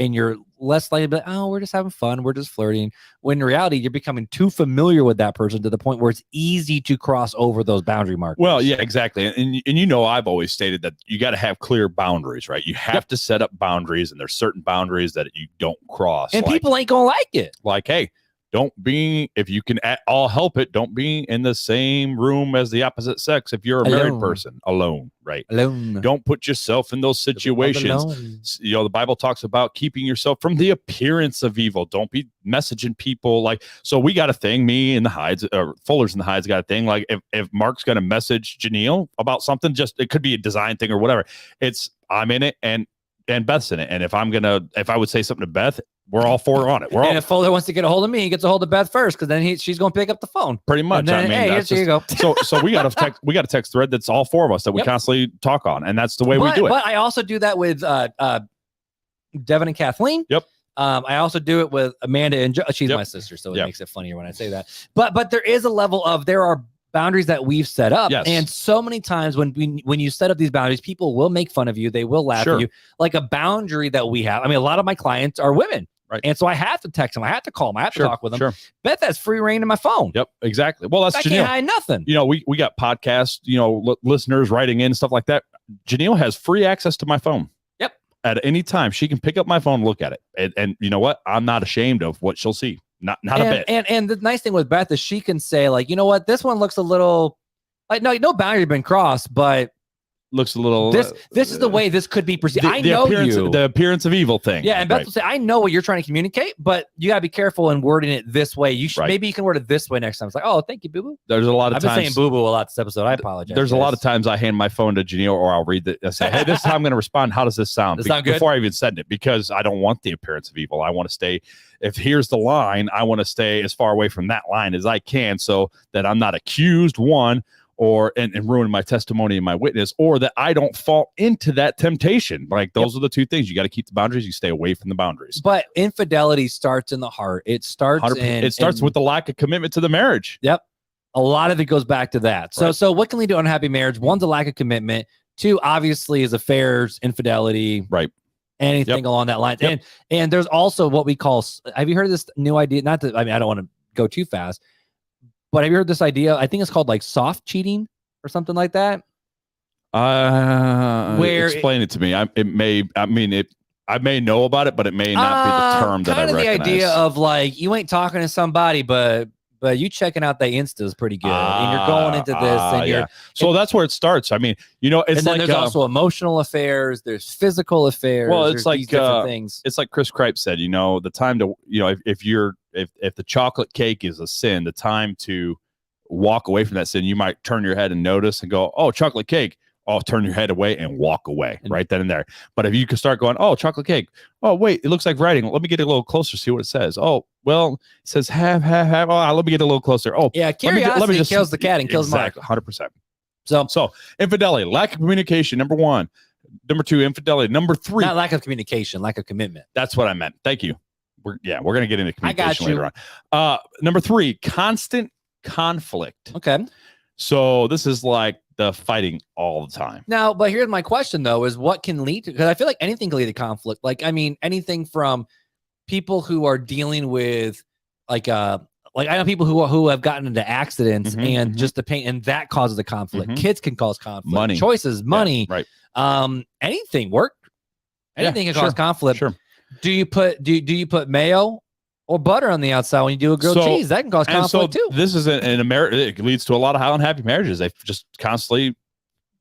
less likely to be like, oh, we're just having fun, we're just flirting. When in reality, you're becoming too familiar with that person to the point where it's easy to cross over those boundary markers. Well, yeah, exactly. And I've always stated that you got to have clear boundaries, right? You have to set up boundaries, and there's certain boundaries that you don't cross. And people ain't gonna like it. Like, hey, don't be, if you can all help it, don't be in the same room as the opposite sex if you're a married person. Alone, right? Alone. Don't put yourself in those situations. The Bible talks about keeping yourself from the appearance of evil. Don't be messaging people like, so we got a thing, me and the Hydes, or Fullers and the Hydes got a thing. Like if Marc's going to message Janelle about something, just, it could be a design thing or whatever. I'm in it and Beth's in it. And if I would say something to Beth, we're all four on it. And if Fuller wants to get a hold of me, he gets a hold of Beth first, because then she's going to pick up the phone. Pretty much. Then, here you go. so we got a text thread that's all four of us that we constantly talk on, and that's the way we do it. But I also do that with Devin and Kathleen. Yep. I also do it with Amanda and she's my sister, so it makes it funnier when I say that. But there is a level of, there are boundaries that we've set up. Yes. And so many times when you set up these boundaries, people will make fun of you. They will laugh at you. Like a boundary that we have. I mean, a lot of my clients are women. Right. And so I have to text them. I have to call them. I have to talk with them. Sure. Beth has free reign in my phone. Yep, exactly. Well, that's I Janelle. Can't hide nothing. We got podcasts, listeners writing in and stuff like that. Janelle has free access to my phone. Yep. At any time, she can pick up my phone and look at it. And you know what? I'm not ashamed of what she'll see. Not a bit. And the nice thing with Beth is she can say, like, you know what? This one looks a little like, no boundary been crossed, but looks a little. This is the way this could be perceived. I know the appearance of evil thing. Yeah, and Beth will say, "I know what you're trying to communicate, but you gotta be careful in wording it this way. You should maybe you can word it this way next time." It's like, "Oh, thank you, boo boo." There's a lot of times I've been saying boo boo a lot this episode. I apologize. There's a lot of times I hand my phone to Janelle, or I'll read it and say, "Hey, this is how I'm going to respond. How does this sound?" Does sound good? Before I even send it, because I don't want the appearance of evil. I want to stay. If here's the line, I want to stay as far away from that line as I can, so that I'm not accused. One. And ruin my testimony and my witness, or that I don't fall into that temptation. Like those are the two things. You got to keep the boundaries. You stay away from the boundaries. But infidelity starts in the heart. It starts with the lack of commitment to the marriage. Yep. A lot of it goes back to that. So what can lead to unhappy marriage? One, the lack of commitment. Two, obviously, is affairs, infidelity. Right. Anything along that line. Yep. And there's also what we call, have you heard of this new idea? I don't want to go too fast. But have you heard this idea? I think it's called like soft cheating or something like that. Explain it to me. I may know about it, but it may not be the term that I recognize. Kind of the idea of like, you ain't talking to somebody, but you checking out the Insta is pretty good, and you're going into this, and you're. So that's where it starts. I mean, it's and then there's also emotional affairs. There's physical affairs. Well, it's like different things. It's like Chris Kripe said. The time to if the chocolate cake is a sin, the time to walk away from that sin, you might turn your head and notice and go, "Oh, chocolate cake." Oh, turn your head away and walk away right then and there. But if you can start going, "Oh, chocolate cake. Oh, wait, it looks like writing. Let me get a little closer, see what it says. Oh, well, it says have. Oh, let me get a little closer. Oh, yeah, curiosity kills the cat and kills Marc. 100%. So infidelity, lack of communication, number one. Number two, infidelity. Number three, not lack of communication, lack of commitment. That's what I meant. Thank you. We're going to get into communication later on. Number three, constant conflict. Okay. So this is like the fighting all the time. Now, but here's my question though, is what can lead to, because I feel like anything can lead to conflict. Like, I mean, anything from people who are dealing with like I know people who have gotten into accidents and just the pain, and that causes the conflict. Kids can cause conflict. Money. Choices, money. Yeah, right. Anything, work. Anything can cause conflict. Sure. Do you put mayo or butter on the outside when you do a grilled cheese? That can cause conflict too. This is in America. It leads to a lot of unhappy marriages. They just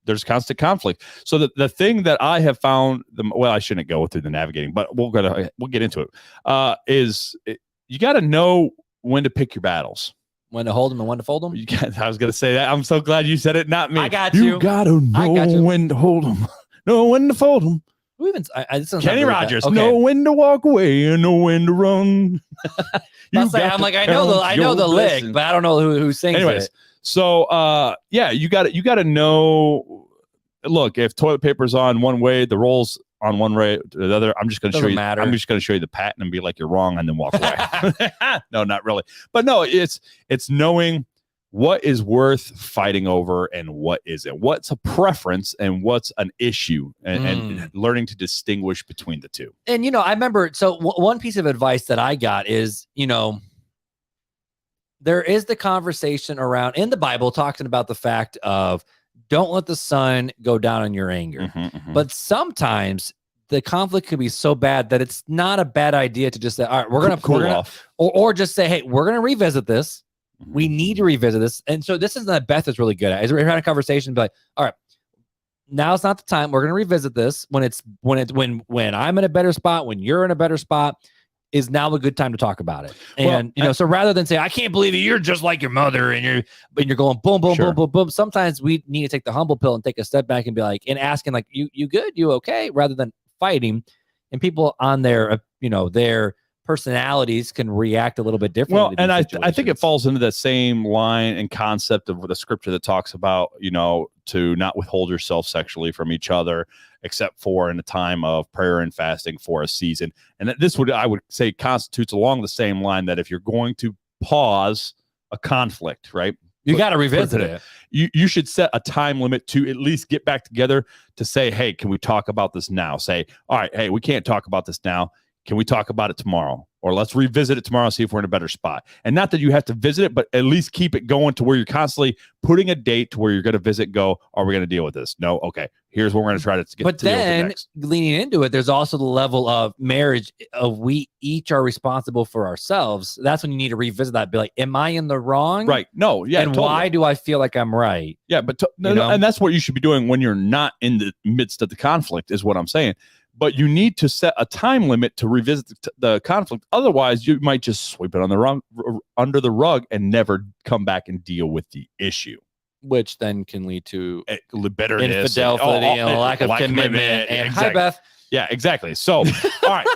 there's constant conflict. So the thing that I have found, I shouldn't go through the navigating, but we'll get into it. You got to know when to pick your battles, when to hold them and when to fold them. I was going to say that. I'm so glad you said it, not me. I got you. You got to know when to hold them, know when to fold them. Kenny Rogers, okay. Know when to walk away and know when to run. I know the lick, but I don't know who sings it. So you got to know. Look, if toilet paper's on one way, the roll's on one way to the other. I'm just going to show you. Matter. I'm just going to show you the pattern and be like, you're wrong, and then walk away. No, not really. But no, it's knowing what is worth fighting over and what isn't. What's a preference and what's an issue, and learning to distinguish between the two. And I remember. So one piece of advice that I got is, there is the conversation around in the Bible talking about the fact of don't let the sun go down on your anger. But sometimes the conflict could be so bad that it's not a bad idea to just say, all right, we're gonna cool off, or just say, hey, we're gonna revisit this. We need to revisit this. And so this is that Beth is really good at. Is we're having a conversation, but all right, now's not the time. We're gonna revisit this when I'm in a better spot, when you're in a better spot. Is now a good time to talk about it. And so rather than say, I can't believe it, you're just like your mother, and you're going boom, boom, boom, boom, boom. Sometimes we need to take the humble pill and take a step back and be like, and asking like, you good, you okay, rather than fighting. And people on their personalities can react a little bit differently. Well, and I think it falls into the same line and concept of the scripture that talks about, to not withhold yourself sexually from each other, except for in a time of prayer and fasting for a season. And this I would say constitutes along the same line that if you're going to pause a conflict, right? You got to revisit it. You should set a time limit to at least get back together to say, hey, can we talk about this now? Say, all right, hey, we can't talk about this now. Can we talk about it tomorrow? Or let's revisit it tomorrow, see if we're in a better spot. And not that you have to visit it, but at least keep it going to where you're constantly putting a date to where you're going to visit, go, are we going to deal with this? No? Okay. Here's what we're going to try to get. But to deal with then next. Leaning into it, there's also the level of marriage of we each are responsible for ourselves. That's when you need to revisit that. Be like, am I in the wrong? Right. No. Yeah. And why do I feel like I'm right? Yeah. But and that's what you should be doing when you're not in the midst of the conflict is what I'm saying. But you need to set a time limit to revisit the conflict. Otherwise, you might just sweep it under the rug and never come back and deal with the issue. Which then can lead to bitterness, infidelity, and a lack of commitment. And exactly. Hi, Beth. Yeah, exactly. So, all right.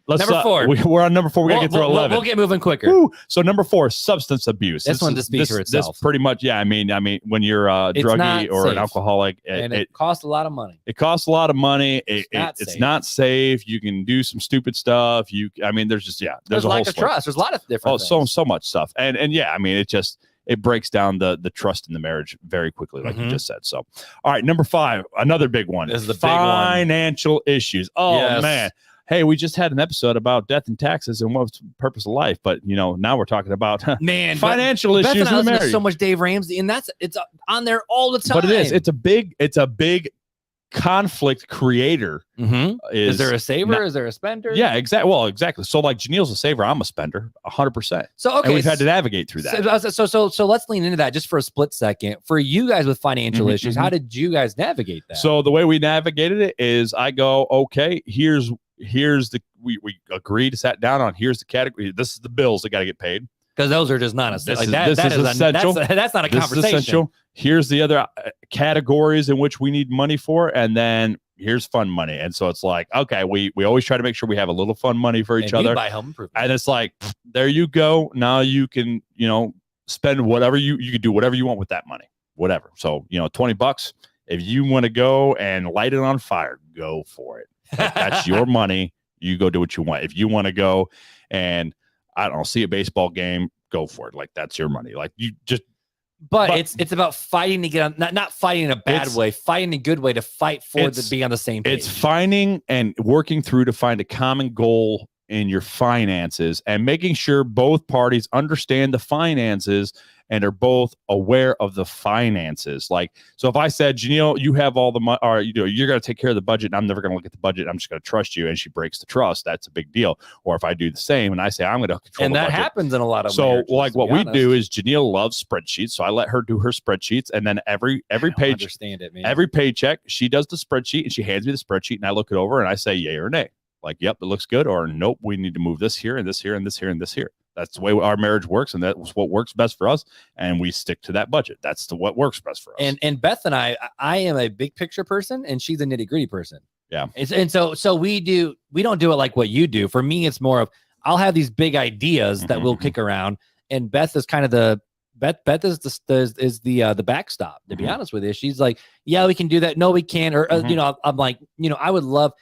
Let's, number 4. We're on number 4. We got to get through 11. We'll get moving quicker. Woo. So number 4, substance abuse. This one just speaks for itself. This pretty much, yeah. I mean, when you're a druggie or an alcoholic, it costs a lot of money. It costs a lot of money. It's not safe. You can do some stupid stuff. There's just there's a lack whole of trust. There's a lot of different. So much stuff. And it breaks down the trust in the marriage very quickly, like you just said. So, all right, number 5, another big one. This is the financial issues. Oh yes. Man. Hey, we just had an episode about death and taxes and what's the purpose of life, but now we're talking about financial issues in marriage. There's so much Dave Ramsey, and it's on there all the time. But it's a big conflict creator. Is there a saver? Is there a spender? Yeah, exactly. Well, exactly. So like Janelle's a saver, I'm a spender, 100%. So okay, and we've had to navigate through that. So let's lean into that just for a split second. For you guys with financial issues, how did you guys navigate that? So the way we navigated it is I go, okay, here's we agreed, sat down on here's the category. This is the bills that got to get paid. Because those are just not essential. This is essential. That's not a conversation. Is essential. Here's the other categories in which we need money for, and then here's fun money. And so it's like, okay, we always try to make sure we have a little fun money for each other. Buy home improvement. And it's like, there you go. Now you can, spend whatever you can do whatever you want with that money, whatever. So, $20. If you want to go and light it on fire, go for it. That's your money. You go do what you want. If you want to go and I don't know, see a baseball game, go for it. Like that's your money. Like you just. But it's about fighting to get on, not fighting in a bad way, fighting in a good way to fight for to be on the same page. It's finding and working through to find a common goal in your finances and making sure both parties understand the finances and are both aware of the finances. Like, so if I said, Janelle, you have all the money, or you're going to take care of the budget, and I'm never going to look at the budget, I'm just going to trust you, and she breaks the trust, that's a big deal. Or if I do the same and I say I'm going to control the budget. And that happens in a lot of marriages. So like what we do is Janelle loves spreadsheets, so I let her do her spreadsheets, and then every paycheck, she does the spreadsheet, and she hands me the spreadsheet, and I look it over, and I say yay or nay. Like, yep, it looks good, or nope, we need to move this here and this here and this here and this here. That's the way our marriage works, and that's what works best for us, and we stick to that budget. That's what works best for us. And Beth and I am a big picture person, and she's a nitty gritty person. Yeah. And so we don't do it like what you do. For me, it's more of I'll have these big ideas that we'll kick around, and Beth is kind of the Beth is the backstop. To be honest with you, she's like, yeah, we can do that. No, we can't. Or I'm like, I would love.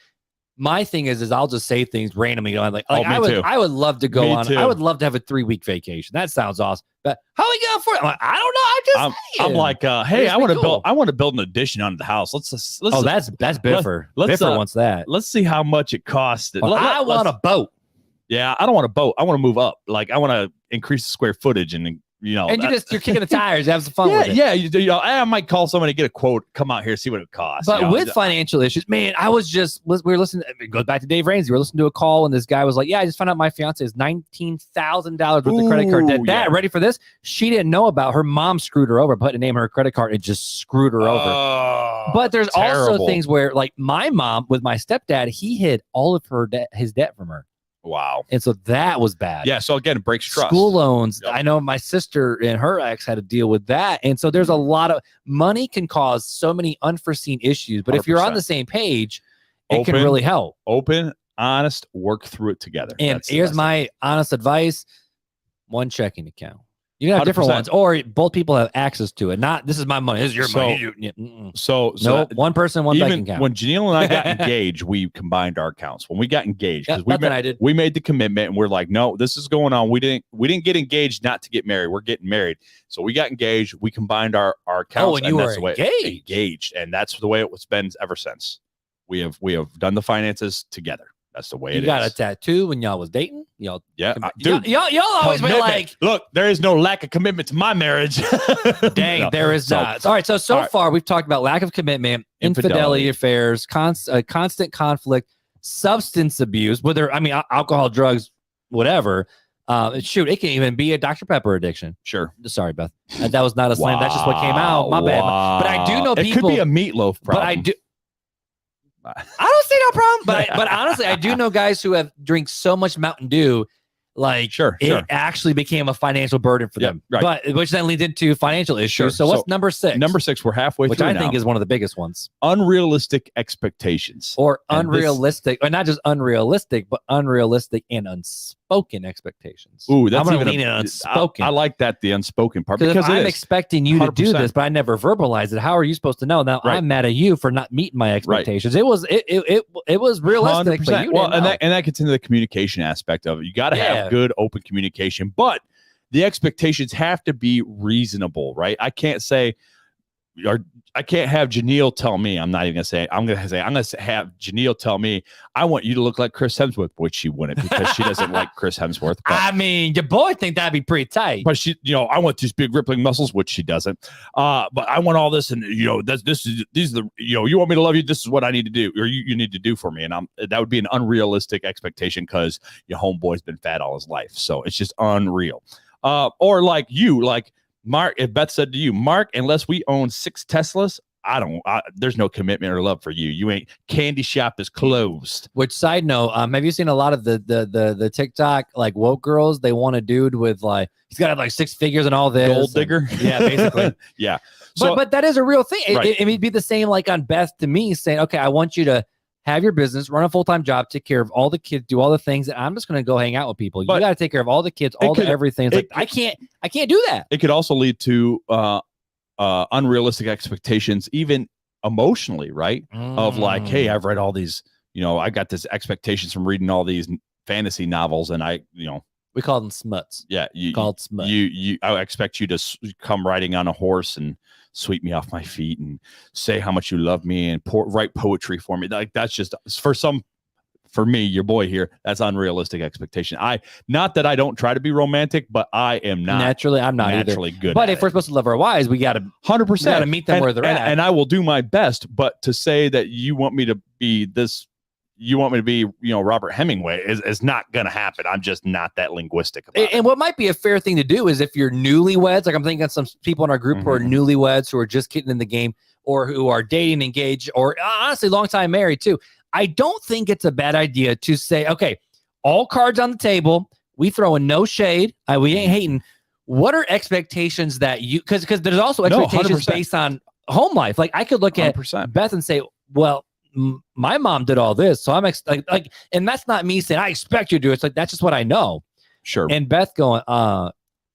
My thing is I'll just say things randomly. I would love to go on. I would love to have a 3-week vacation. That sounds awesome. But how are we going for it? I'm like, I don't know. I'm like, hey, I want to build an addition onto the house. Let's that's Biffer. Biffer wants that. Let's see how much it costs. I want a boat. Yeah, I don't want a boat. I want to move up. Like I want to increase the square footage and. And you're kicking the tires, have some fun with it. Yeah, I might call somebody to get a quote, come out here, see what it costs. But with financial issues, man, we were listening. It goes back to Dave Ramsey. We were listening to a call, and this guy was like, "Yeah, I just found out my fiance is $19,000 worth of credit card debt." Dad, ready for this? She didn't know about. Her mom screwed her over, put a name on her credit card, and just screwed her over. But there's also things where, like my mom with my stepdad, he hid all of his debt from her. Wow. And so that was bad. Yeah. So again, it breaks trust. School loans. Yep. I know my sister and her ex had to deal with that. And so there's a lot of money can cause so many unforeseen issues. But 100%. If you're on the same page, it can really help. Open, honest, work through it together. And here's my honest advice. One checking account. You can have 100%. Different ones, or both people have access to it. Not this is my money. This is your money. So one person, one bank account. When Janelle and I got engaged, we combined our accounts. When we got engaged, because we made the commitment, and we're like, no, this is going on. We didn't get engaged not to get married. We're getting married. So we got engaged. We combined our accounts. Oh, and you were engaged, and that's the way it's been ever since. We have done the finances together. That's the way it is. You got a tattoo when y'all was dating? Y'all always been like, look, there is no lack of commitment to my marriage. Dang, there is not. All right. So far we've talked about lack of commitment, infidelity affairs, constant conflict, substance abuse, alcohol, drugs, whatever. Shoot, it can even be a Dr. Pepper addiction. Sure. Sorry, Beth. That was not a slam. That's just what came out. My bad. But I do know people. It could be a meatloaf problem. But I do. I don't see no problem, but honestly, I do know guys who have drank so much Mountain Dew, it actually became a financial burden for them. Right. But which then leads into financial issues. Sure. So what's number 6? Number 6, we're halfway through. Which I think is one of the biggest ones. Unrealistic expectations. Or unrealistic, or not just unrealistic, but unrealistic and unspoken expectations. Ooh, that's I'm leaning on unspoken. I like that, the unspoken part. Because I'm expecting you to do this, but I never verbalize it. How are you supposed to know? Now I'm mad at you for not meeting my expectations. Right. It was realistic, 100%. But you didn't know. And that gets into the communication aspect of it. You got to have good open communication, but the expectations have to be reasonable, right? I can't say, or I can't have Janelle tell me. I'm not even gonna say. I'm gonna have Janelle tell me I want you to look like Chris Hemsworth, which she wouldn't because she doesn't like Chris Hemsworth. But, your boy think that'd be pretty tight. But she, I want these big rippling muscles, which she doesn't. But I want all this, and these are the you want me to love you. This is what I need to do, or you need to do for me, and that would be an unrealistic expectation because your homeboy's been fat all his life, so it's just unreal. Or like Mark, if Beth said to you, Mark, unless we own 6 Teslas, there's no commitment or love for you. You ain't. Candy shop is closed. Which side note, have you seen a lot of the TikTok like woke girls? They want a dude with he's got to have 6 figures and all this. Gold digger. Yeah, basically. Yeah. But that is a real thing. Right. It'd be the same on Beth to me saying, okay, I want you to have your business, run a full-time job, take care of all the kids, do all the things, and I'm just going to go hang out with people. You got to take care of all the kids, everything. It's I can't do that. It could also lead to unrealistic expectations, even emotionally, right? Of hey, I've read all these, I got this expectations from reading all these fantasy novels, and we call them smuts. Yeah, called smut. I expect you to come riding on a horse and sweep me off my feet and say how much you love me and write poetry for me. That's just for me, your boy here. That's unrealistic expectation. Not that I don't try to be romantic, but I am not naturally. I'm not naturally either. good. But if we're supposed to love our wives, we got to 100%. Got to meet them where they're at. And I will do my best. But to say that you want me to be this. You want me to be, Robert Hemingway is not going to happen. I'm just not that linguistic about it. And what might be a fair thing to do is if you're newlyweds, I'm thinking of some people in our group who are newlyweds, who are just getting in the game or who are dating, engaged, or honestly, long time married too. I don't think it's a bad idea to say, okay, all cards on the table. We throw in no shade. We ain't hating. What are expectations that because there's also expectations based on home life. I could look 100%. At Beth and say, well, my mom did all this, so I'm and that's not me saying I expect you to do it. It's that's just what I know. Sure. And Beth going,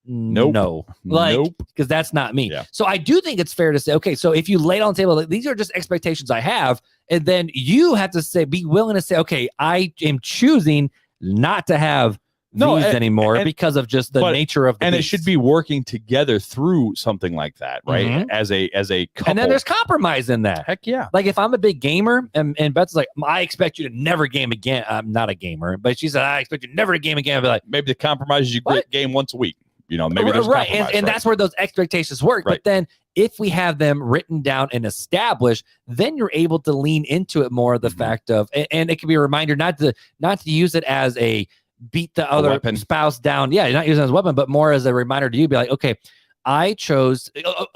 Nope. No, like, because that's not me. Yeah. So I do think it's fair to say, okay, so if you lay it on the table, like, these are just expectations I have, and then you have to say, be willing to say, okay, I am choosing not to have these anymore because of just the nature of the and beast. it should be working together through something like that, right? Mhm. As a couple. And then there's compromise in that. Heck yeah. Like if I'm a big gamer and Beth's like, I expect you to never game again. I'm not a gamer, but she said, I expect you never to game again. I'll be like, maybe the compromise is you game once a week. You know, maybe there's right. And that's where those expectations work. Right. But then if we have them written down and established, then you're able to lean into it more. The fact of, and it can be a reminder not to use it as a beat the other spouse down. Yeah, you're not using it as a weapon, but more as a reminder to you. Be like, okay, I chose,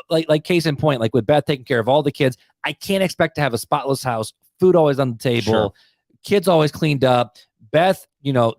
like case in point, like with Beth taking care of all the kids. I can't expect to have a spotless house, food always on the table, kids always cleaned up. Beth,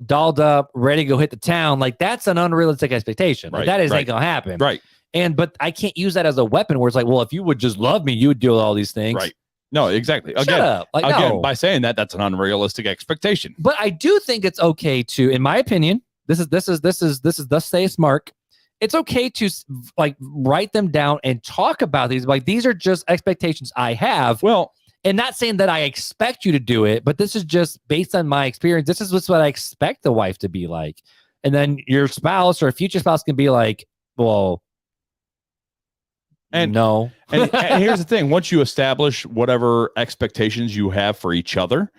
dolled up, ready to go hit the town. Like that's an unrealistic expectation. Like, that ain't gonna happen. Right. But I can't use that as a weapon where it's like, well, if you would just love me, you would do all these things. Right. No, exactly. Shut up. Like, no. By saying that, that's an unrealistic expectation. But I do think it's okay to, in my opinion, this is thus saith Marc. It's okay to like write them down and talk about these. Like these are just expectations I have. Well, and not saying that I expect you to do it, but this is just based on my experience. This is what I expect the wife to be like. And then your spouse or a future spouse can be like, well, no. and here's the thing. Once you establish whatever expectations you have for each other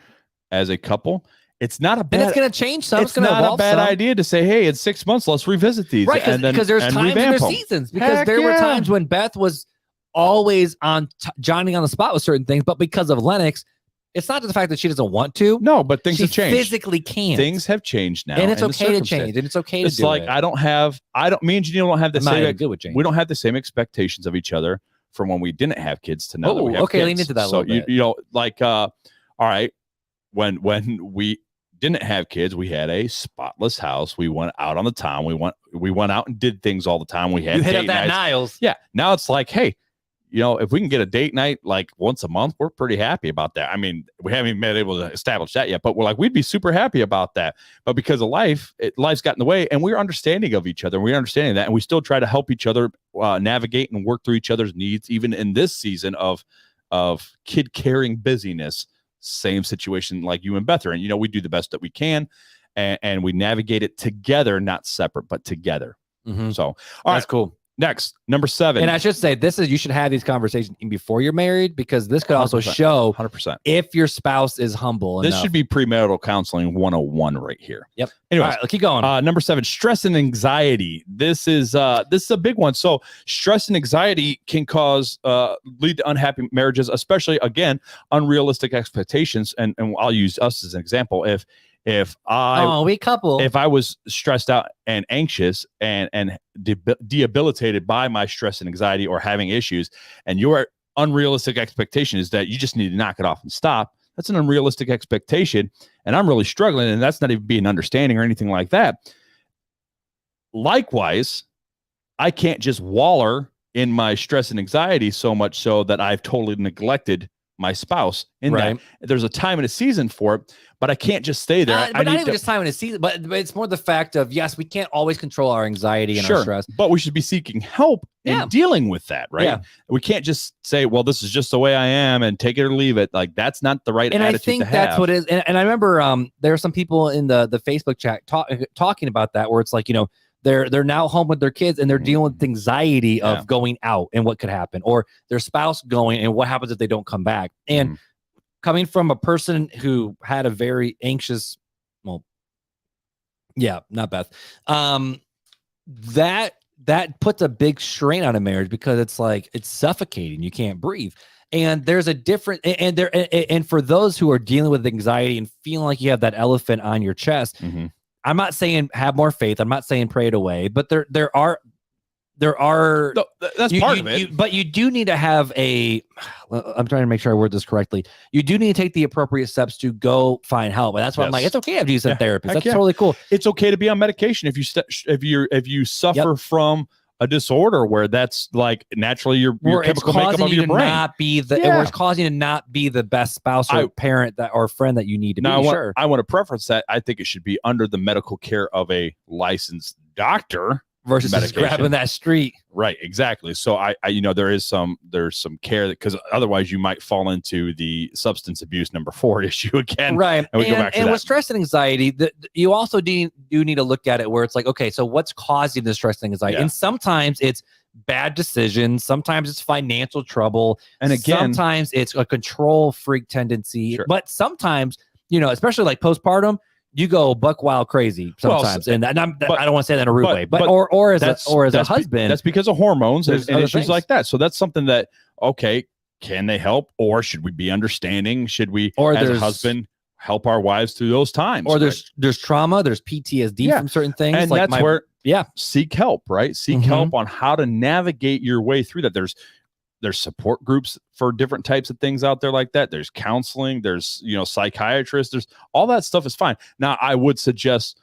as a couple, it's not a bad. And it's going to change some. It's not a bad idea to say, hey, in 6 months, let's revisit these. Right, because there's times and there's seasons. Because there were times when Beth was always on Johnny on the spot with certain things, but because of Lennox, it's not just the fact that she doesn't want to. No, but things have changed. Physically can't. Things have changed now, and it's okay to change, and it's okay to do it. It's like me and Janine don't have the same. Good with change. We don't have the same expectations of each other from when we didn't have kids to now that we have okay, kids. lean into that a so little bit. all right, when we didn't have kids, we had a spotless house. We went out on the town. We went out and did things all the time. We had hit up that Niles. Yeah. Now it's like, hey, if we can get a date night like once a month, we're pretty happy about that. I mean, we haven't even been able to establish that yet, but we're like, we'd be super happy about that. But because of life's got in the way, and we're understanding of each other. We're understanding that, and we still try to help each other navigate and work through each other's needs, even in this season of kid caring busyness. Same situation like you and Beth are, and we do the best that we can, and we navigate it together, not separate, but together. So, all right, that's cool. Next, number 7. And I should say, you should have these conversations before you're married, because this could also show 100% if your spouse is humble enough. This should be premarital counseling 101 right here. Yep. Anyways, all right, let's keep going. Number 7, stress and anxiety. This is a big one. So stress and anxiety can lead to unhappy marriages, especially, again, unrealistic expectations. And I'll use us as an example. If I was stressed out and anxious and debilitated by my stress and anxiety or having issues, and your unrealistic expectation is that you just need to knock it off and stop, that's an unrealistic expectation. And I'm really struggling, and that's not even being understanding or anything like that. Likewise, I can't just waller in my stress and anxiety so much so that I've totally neglected my spouse in that. There's a time and a season for it, but I can't just stay there. But not even just time and a season, but it's more the fact of, yes, we can't always control our anxiety and our stress, but we should be seeking help in dealing with that, right? Yeah. We can't just say, well, this is just the way I am and take it or leave it. Like, that's not the right attitude to have. And I think that's what it is. And I remember there are some people in the Facebook chat talking about that, where it's like, they're now home with their kids and they're dealing with anxiety of going out and what could happen, or their spouse going and what happens if they don't come back. And coming from a person who had a very anxious, not Beth, that puts a big strain on a marriage, because it's like, it's suffocating. You can't breathe. And there's a different, and for those who are dealing with anxiety and feeling like you have that elephant on your chest, I'm not saying have more faith. I'm not saying pray it away, but there are. No, that's part of it. But you do need to have I'm trying to make sure I word this correctly. You do need to take the appropriate steps to go find help, and that's why I'm like, it's okay to use a therapist. That's totally cool. It's okay to be on medication if you suffer from a disorder where that's like naturally your chemical makeup of your brain. Or it's causing you to not be the best spouse or parent or friend that you need to be. I want to preference that. I think it should be under the medical care of a licensed doctor, versus just medication. grabbing that street. Right, exactly. So I there's some care because otherwise you might fall into the substance abuse number 4 issue again. Right. And we go back to that. With stress and anxiety, you also do need to look at it where it's like, okay, so what's causing the stress and anxiety? Yeah. And sometimes it's bad decisions. Sometimes it's financial trouble. And again, sometimes it's a control freak tendency. Sure. But sometimes, especially like postpartum, you go buck wild crazy sometimes. Well, I don't want to say that in a rude way, but as a husband. That's because of hormones and issues things like that. So that's something that, okay, can they help? Or should we be understanding? Should we, as a husband, help our wives through those times? Or there's trauma, there's PTSD from certain things. And like that's where seek help, right? Seek Mm-hmm. help on how to navigate your way through that. There's support groups for different types of things out there like that. There's counseling, there's, psychiatrists, there's all that stuff is fine. Now, I would suggest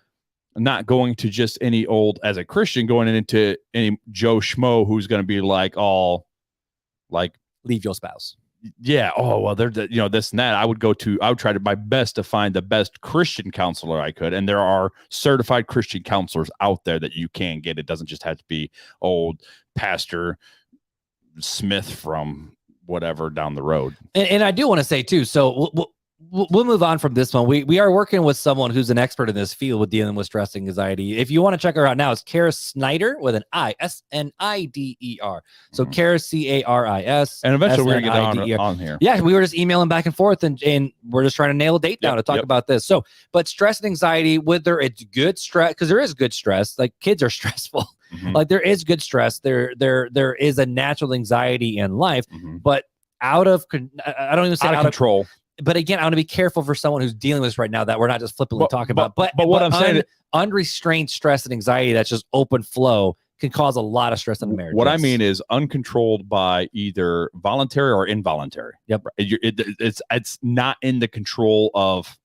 not going to just any as a Christian, going into any Joe Schmo who's going to be like all like, leave your spouse. Yeah. Oh, well, they're this and that. I would try my best to find the best Christian counselor I could. And there are certified Christian counselors out there that you can get. It doesn't just have to be old Pastor Smith from whatever down the road. And I do want to say too, so we'll move on from this one. We are working with someone who's an expert in this field with dealing with stress and anxiety. If you want to check her out now, it's Kara Snyder with an I, Snider. So Kara, Caris. And eventually we're going to get on here. Yeah, we were just emailing back and forth and we're just trying to nail a date down to talk about this. So, but stress and anxiety, whether it's good stress, because there is good stress, like kids are stressful. Mm-hmm. Like there is good stress. There is a natural anxiety in life, but I don't even say out of control. But again, I want to be careful for someone who's dealing with this right now that we're not just flippantly talking about. But what I'm saying, unrestrained stress and anxiety that's just open flow can cause a lot of stress in the marriage. What I mean is uncontrolled by either voluntary or involuntary. Yep. It's not in the control of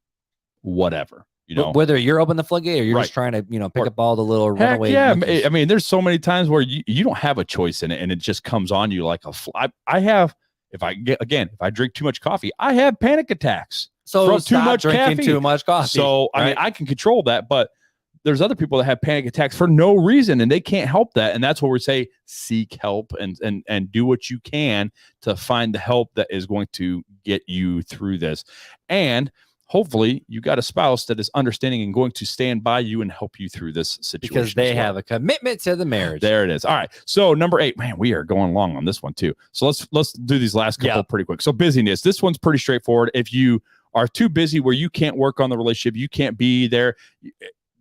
whatever. Whether you're open the floodgate or you're just trying to, pick up all the little runaway. Yeah. I mean, there's so many times where you don't have a choice in it and it just comes on you like a fly. If I drink too much coffee, I have panic attacks. So from too much drinking too much coffee. So I mean, I can control that, but there's other people that have panic attacks for no reason and they can't help that. And that's where we say seek help and do what you can to find the help that is going to get you through this. And hopefully you got a spouse that is understanding and going to stand by you and help you through this situation. Because they have a commitment to the marriage. There it is. All right. So number 8, man, we are going long on this one too. So let's do these last couple pretty quick. So busyness. This one's pretty straightforward. If you are too busy where you can't work on the relationship, you can't be there.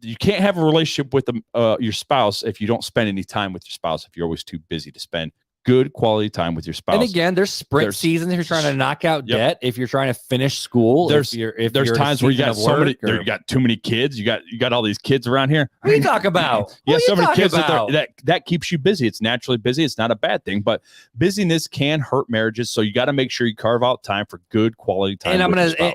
You can't have a relationship with your spouse if you don't spend any time with your spouse, if you're always too busy to spend good quality time with your spouse. And again, there's sprint seasons if you're trying to knock out debt, if you're trying to finish school, there's times where you got you got too many kids, you got all these kids around here. What are you talking about? So many kids that keeps you busy. It's naturally busy. It's not a bad thing, but busyness can hurt marriages. So you got to make sure you carve out time for good quality time.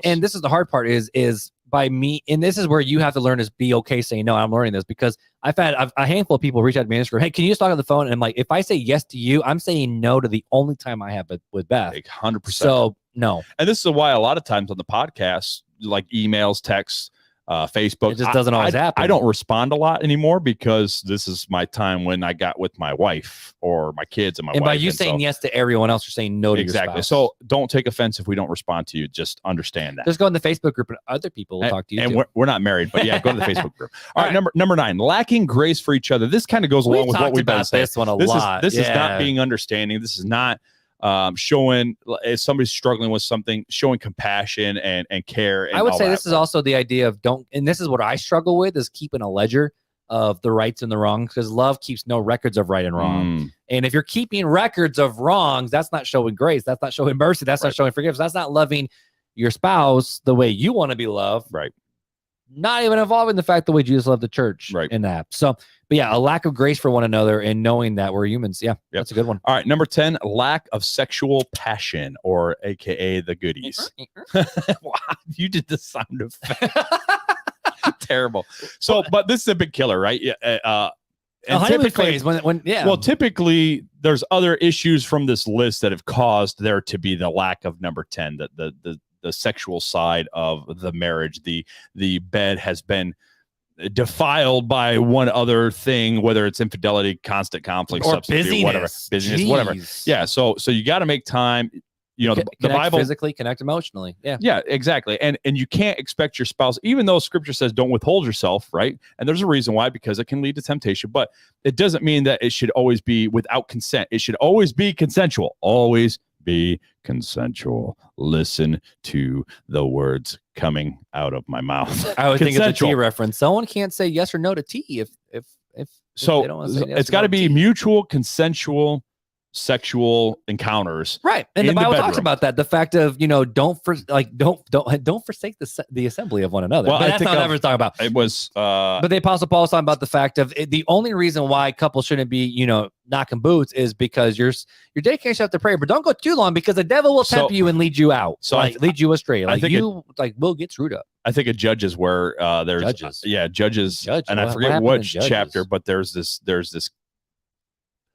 And this is the hard part is by me, and this is where you have to learn is be okay saying no. I'm learning this because I've had a handful of people reach out to me and say, hey, can you just talk on the phone? And I'm like, if I say yes to you, I'm saying no to the only time I have with Beth. 100%. So no. And this is why a lot of times on the podcast, like emails, texts, Facebook, it just doesn't always happen. I don't respond a lot anymore because this is my time when I got with my wife or my kids and my wife. And by you saying yes to everyone else, you're saying no to your spouse. So don't take offense if we don't respond to you. Just understand that. Just go in the Facebook group and other people will talk to you. And we're not married, but yeah, go to the Facebook group. All right, number 9, lacking grace for each other. This kind of goes along with what we've been saying. This one a lot. This is not being understanding. This is not showing if somebody's struggling with something, showing compassion and care. And I would say this is also the idea of and this is what I struggle with is keeping a ledger of the rights and the wrongs because love keeps no records of right and wrong. And if you're keeping records of wrongs, that's not showing grace. That's not showing mercy. That's not showing forgiveness. That's not loving your spouse the way you want to be loved. Right. Not even involving the fact the way Jesus loved the church in that. So, but yeah, a lack of grace for one another and knowing that we're humans. Yeah, that's a good one. All right. Number 10, lack of sexual passion or AKA the goodies. Wow, you did the sound effect. Terrible. So, but this is a big killer, right? Yeah. And typically, typically there's other issues from this list that have caused there to be the lack of number 10, the sexual side of the marriage. The bed has been defiled by one other thing, whether it's infidelity, constant conflict, or substance abuse, whatever, busyness, whatever. Yeah. So you got to make time. You know, the Bible physically, connect emotionally. Yeah. Yeah, exactly. And you can't expect your spouse, even though scripture says don't withhold yourself, right? And there's a reason why, because it can lead to temptation, but it doesn't mean that it should always be without consent. It should always be consensual. Always be consensual. Listen to the words coming out of my mouth. I always think it's a tea reference. Someone can't say yes or no to tea if so they don't want to say yes it's got to be mutual, consensual sexual encounters, right? And the Bible talks about that. The fact of don't forsake the assembly of one another. Well, but that's not what I was talking about. It was, but the Apostle Paul was talking about the fact of the only reason why couples shouldn't be knocking boots is because you're dedicating yourself to prayer, but don't go too long because the devil will tempt you and lead you out, lead you astray. Will get screwed up. I think it Judges where there's Judges, and I forget which chapter, but there's this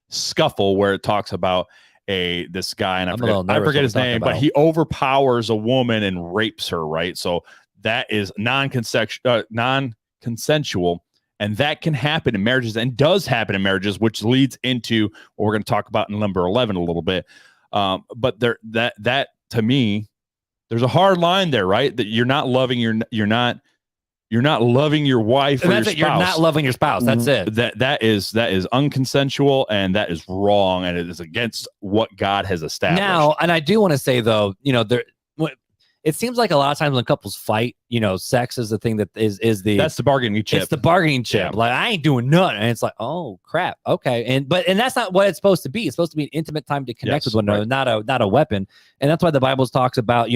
scuffle where it talks about this guy, and I forget his name, but he overpowers a woman and rapes her, right? So that is non-consensual, and that can happen in marriages and does happen in marriages, which leads into what we're going to talk about in number 11 a little bit. But that to me, there's a hard line there, right? That you're not loving you're not loving your wife or your spouse. You're not loving your spouse. That's it. That is unconsensual, and that is wrong, and it is against what God has established. Now, and I do want to say though, it seems like a lot of times when couples fight, sex is the thing that is that's the bargaining chip. It's the bargaining chip. Yeah. Like I ain't doing nothing, and it's like, oh crap, okay, and that's not what it's supposed to be. It's supposed to be an intimate time to connect with one another, not a weapon, and that's why the Bible talks about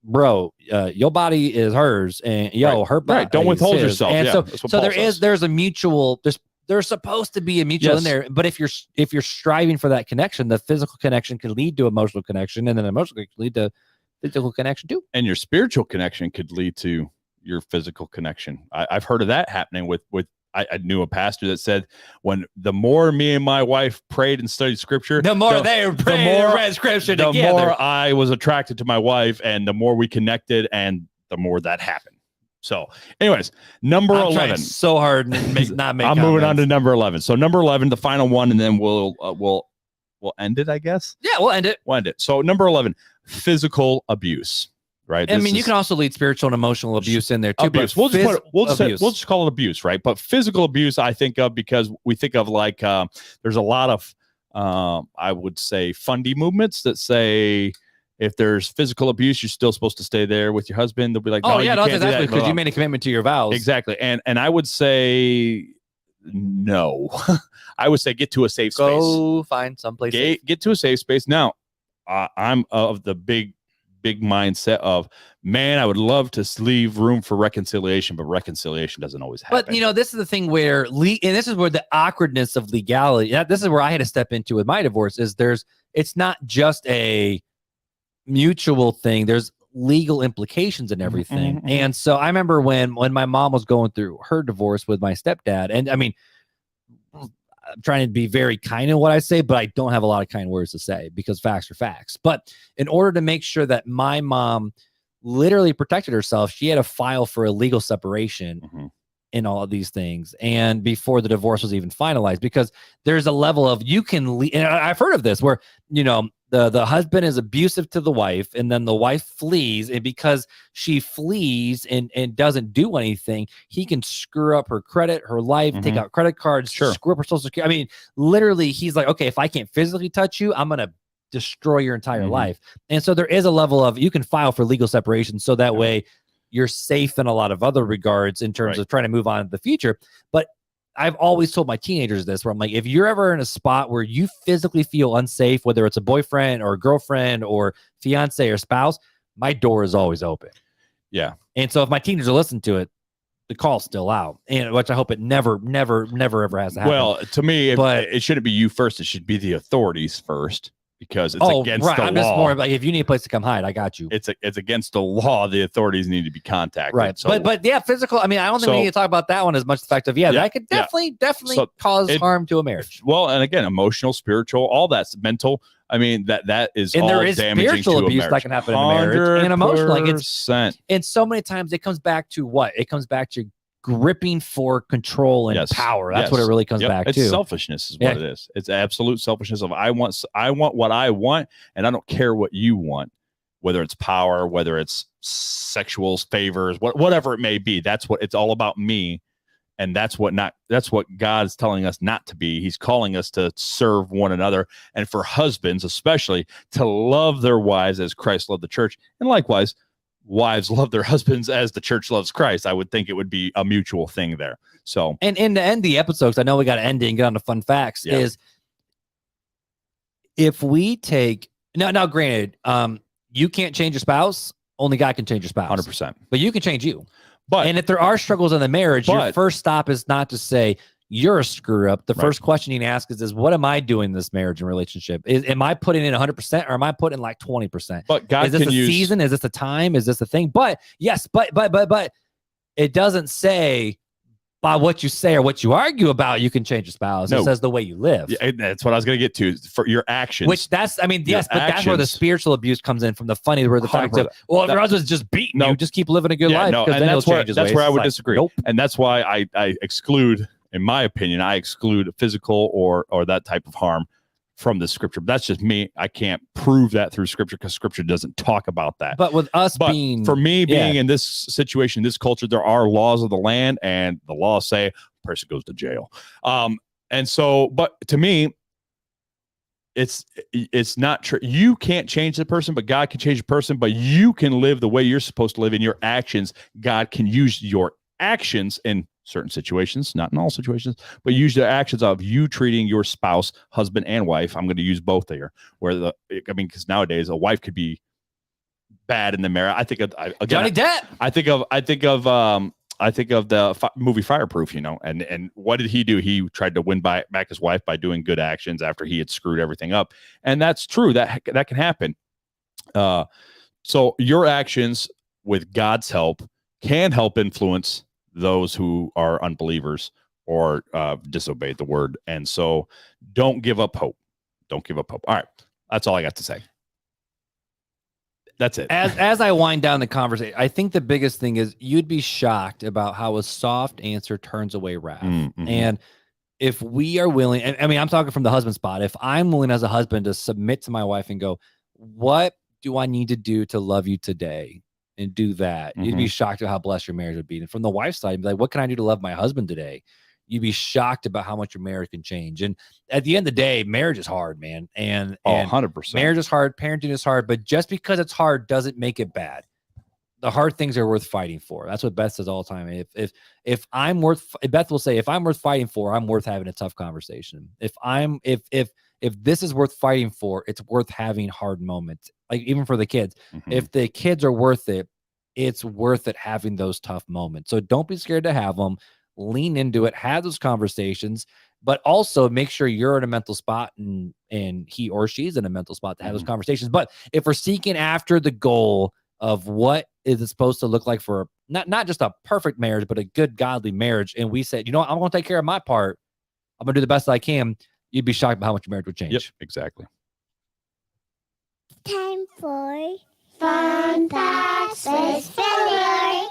bro, your body is hers, and her body. Right. Don't withhold yourself. And so there's a mutual. There's supposed to be a mutual in there, but if you're striving for that connection, the physical connection can lead to emotional connection, and then emotional can lead to physical connection too. And your spiritual connection could lead to your physical connection. I've heard of that happening with. I knew a pastor that said, when the more me and my wife prayed and studied scripture, the more they prayed and read scripture together, the more I was attracted to my wife, and the more we connected, and the more that happened. So anyways, number 11. So hard not make I'm comments. moving on to number 11. So number 11, the final one, and then we'll end it, I guess. Yeah, we'll end it. So number 11, physical abuse. Right. I mean, you can also lead spiritual and emotional abuse in there too. Abuse. We'll just call it abuse, right? But physical abuse, I think of because we think of like there's a lot of I would say fundy movements that say if there's physical abuse, you're still supposed to stay there with your husband. They'll be like, no, that's exactly because you made a commitment to your vows. Exactly, and I would say no. I would say get to a safe space. Go find someplace. Get to a safe space. Now, I'm of the big mindset of, man, I would love to leave room for reconciliation, but reconciliation doesn't always happen. But this is the thing where and this is where the awkwardness of legality, this is where I had to step into with my divorce, is it's not just a mutual thing. There's legal implications and everything. Mm-hmm. And so I remember when my mom was going through her divorce with my stepdad, and I mean, I'm trying to be very kind in what I say, but I don't have a lot of kind words to say because facts are facts. But in order to make sure that my mom literally protected herself, she had to file for a legal separation in all of these things. And before the divorce was even finalized, because there's a level of and I've heard of this where, the husband is abusive to the wife, and then the wife flees, and because she flees and doesn't do anything, he can screw up her credit, her life, take out credit cards, screw up her social security. I mean, literally, he's like, okay, if I can't physically touch you, I'm gonna destroy your entire life. And so there is a level of, you can file for legal separation, so that way you're safe in a lot of other regards in terms of trying to move on in the future. But I've always told my teenagers this, where I'm like, if you're ever in a spot where you physically feel unsafe, whether it's a boyfriend or a girlfriend or fiance or spouse, my door is always open. Yeah. And so if my teenagers listen to it, the call's still out, and which I hope it never ever has to happen. Well, to me, it shouldn't be you first. It should be the authorities first. Because it's against the law. I'm just more like, if you need a place to come hide, I got you. It's against the law. The authorities need to be contacted. Right. So, but yeah, physical. I mean, I don't think we need to talk about that one as much. The fact of that could definitely cause harm to a marriage. Well, and again, emotional, spiritual, all that's mental. I mean, that is and all there is damaging spiritual to abuse a that can happen in a marriage and emotional. Like it's 100%. and so many times it comes back to what? It comes back to gripping for control and power. That's what it really comes back it's to. Selfishness is what it is. It's absolute selfishness of I want what I want, and I don't care what you want, whether it's power, whether it's sexual favors, whatever it may be. That's what it's all about, me. And that's what God's telling us not to be. He's calling us to serve one another, and for husbands especially to love their wives as Christ loved the church, and likewise wives love their husbands as the church loves Christ. I would think it would be a mutual thing there. So, and to end the episodes, I know we got to end it and get on to fun facts. Is if we take now, granted, you can't change your spouse. Only God can change your spouse, 100%. But you can change you. But and if there are struggles in the marriage, your first stop is not to say you're a screw up. The first question you can ask is what am I doing in this marriage and relationship? Am I putting in 100% or am I putting like 20%? But God is this can use season? Is this a time? Is this a thing? But yes, but it doesn't say by what you say or what you argue about, you can change your spouse. No. It says the way you live. Yeah, that's what I was going to get to, for your actions. Which yes, but that's where the spiritual abuse comes in from the funny, where the fact of, well, if your husband's just beating you, just keep living a good life. No, and that's where I would disagree. Nope. And that's why I exclude, in my opinion, physical or that type of harm from the scripture. But that's just me. I can't prove that through scripture because scripture doesn't talk about that. But with us being in this situation, this culture, there are laws of the land, and the laws say a person goes to jail. And so, but to me, it's not true. You can't change the person, but God can change the person. But you can live the way you're supposed to live in your actions. God can use your actions in certain situations, not in all situations, but use the actions of you treating your spouse, husband and wife. I'm going to use both there. Because nowadays a wife could be bad in the marriage. I think of Johnny Depp. I think of the movie Fireproof, and what did he do? He tried to win back his wife by doing good actions after he had screwed everything up. And that's true. That can happen. So your actions with God's help can help influence those who are unbelievers or disobeyed the word. And so don't give up hope. Don't give up hope. All right. That's all I got to say. That's it. As I wind down the conversation, I think the biggest thing is you'd be shocked about how a soft answer turns away wrath. Mm-hmm. And if we are willing, and I mean, I'm talking from the husband spot. If I'm willing as a husband to submit to my wife and go, what do I need to do to love you today? And do that, you'd be shocked at how blessed your marriage would be. And from the wife's side, you'd be like, what can I do to love my husband today? You'd be shocked about how much your marriage can change. And at the end of the day, marriage is hard, man. And 100%. Marriage is hard. Parenting is hard. But just because it's hard doesn't make it bad. The hard things are worth fighting for. That's what Beth says all the time. Beth will say, if I'm worth fighting for, I'm worth having a tough conversation. If this is worth fighting for, it's worth having hard moments. Like even for the kids, if the kids are worth it, it's worth it having those tough moments. So don't be scared to have them. Lean into it, have those conversations, but also make sure you're in a mental spot and he or she's in a mental spot to have those conversations. But if we're seeking after the goal of what is it supposed to look like for not just a perfect marriage, but a good godly marriage, and we said, I'm going to take care of my part, I'm going to do the best I can, you'd be shocked by how much your marriage would change. Yep, exactly. Time for Fun Facts with Filler.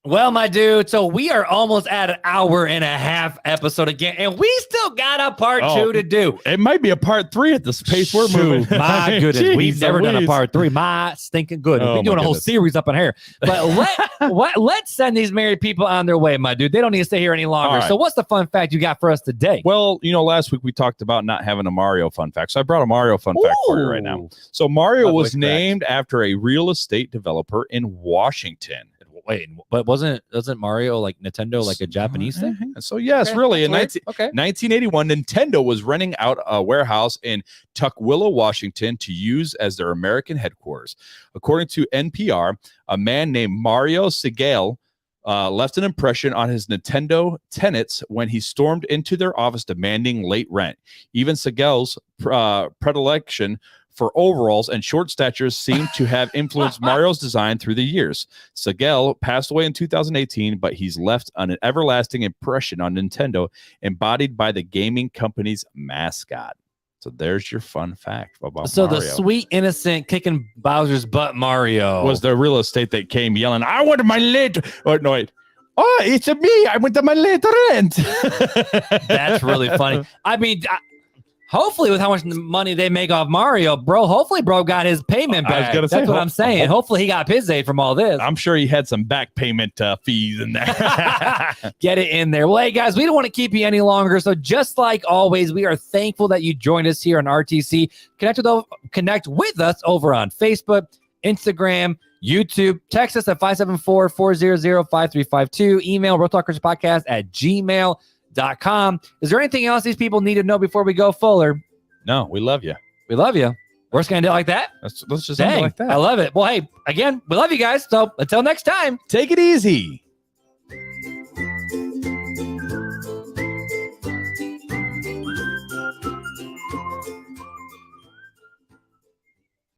Well, my dude, so we are almost at an hour and a half episode again, and we still got a part 2 to do. It might be a part 3 at this pace we're moving. My goodness, we've never done a part 3. My stinking good. We're doing a whole series up in here. But let's send these married people on their way, my dude. They don't need to stay here any longer. Right. So what's the fun fact you got for us today? Well, last week we talked about not having a Mario fun fact. So I brought a Mario fun fact for you right now. So Mario was named after a real estate developer in Washington. Wait, but wasn't Mario like Nintendo, like a Japanese thing? So yes, really. In 1981, Nintendo was renting out a warehouse in Tukwila, Washington to use as their American headquarters. According to NPR, a man named Mario Segale left an impression on his Nintendo tenants when he stormed into their office demanding late rent. Even Segale's predilection for overalls and short statures seem to have influenced Mario's design through the years. Segel passed away in 2018, but he's left an everlasting impression on Nintendo, embodied by the gaming company's mascot. So there's your fun fact about So Mario. the sweet, innocent, kicking Bowser's butt Mario was the real estate that came yelling, I wanted my late. Oh, no, wait. Oh, it's a me. I went to my late rent. That's really funny. I mean, hopefully with how much money they make off Mario, bro, hopefully bro got his payment I was back. gonna say, That's what I'm saying. Hopefully he got his aid from all this. I'm sure he had some back payment fees in there. Get it in there. Well, hey, guys, we don't want to keep you any longer. So just like always, we are thankful that you joined us here on RTC. Connect with us over on Facebook, Instagram, YouTube. Text us at 574-400-5352. Email RealTalkersPodcast@gmail.com. Is there anything else these people need to know before we go, Fuller? No, we love you. We love you. We're just going to do it like that? Let's just end it Dang, like that. I love it. Well, hey, again, we love you guys. So until next time. Take it easy.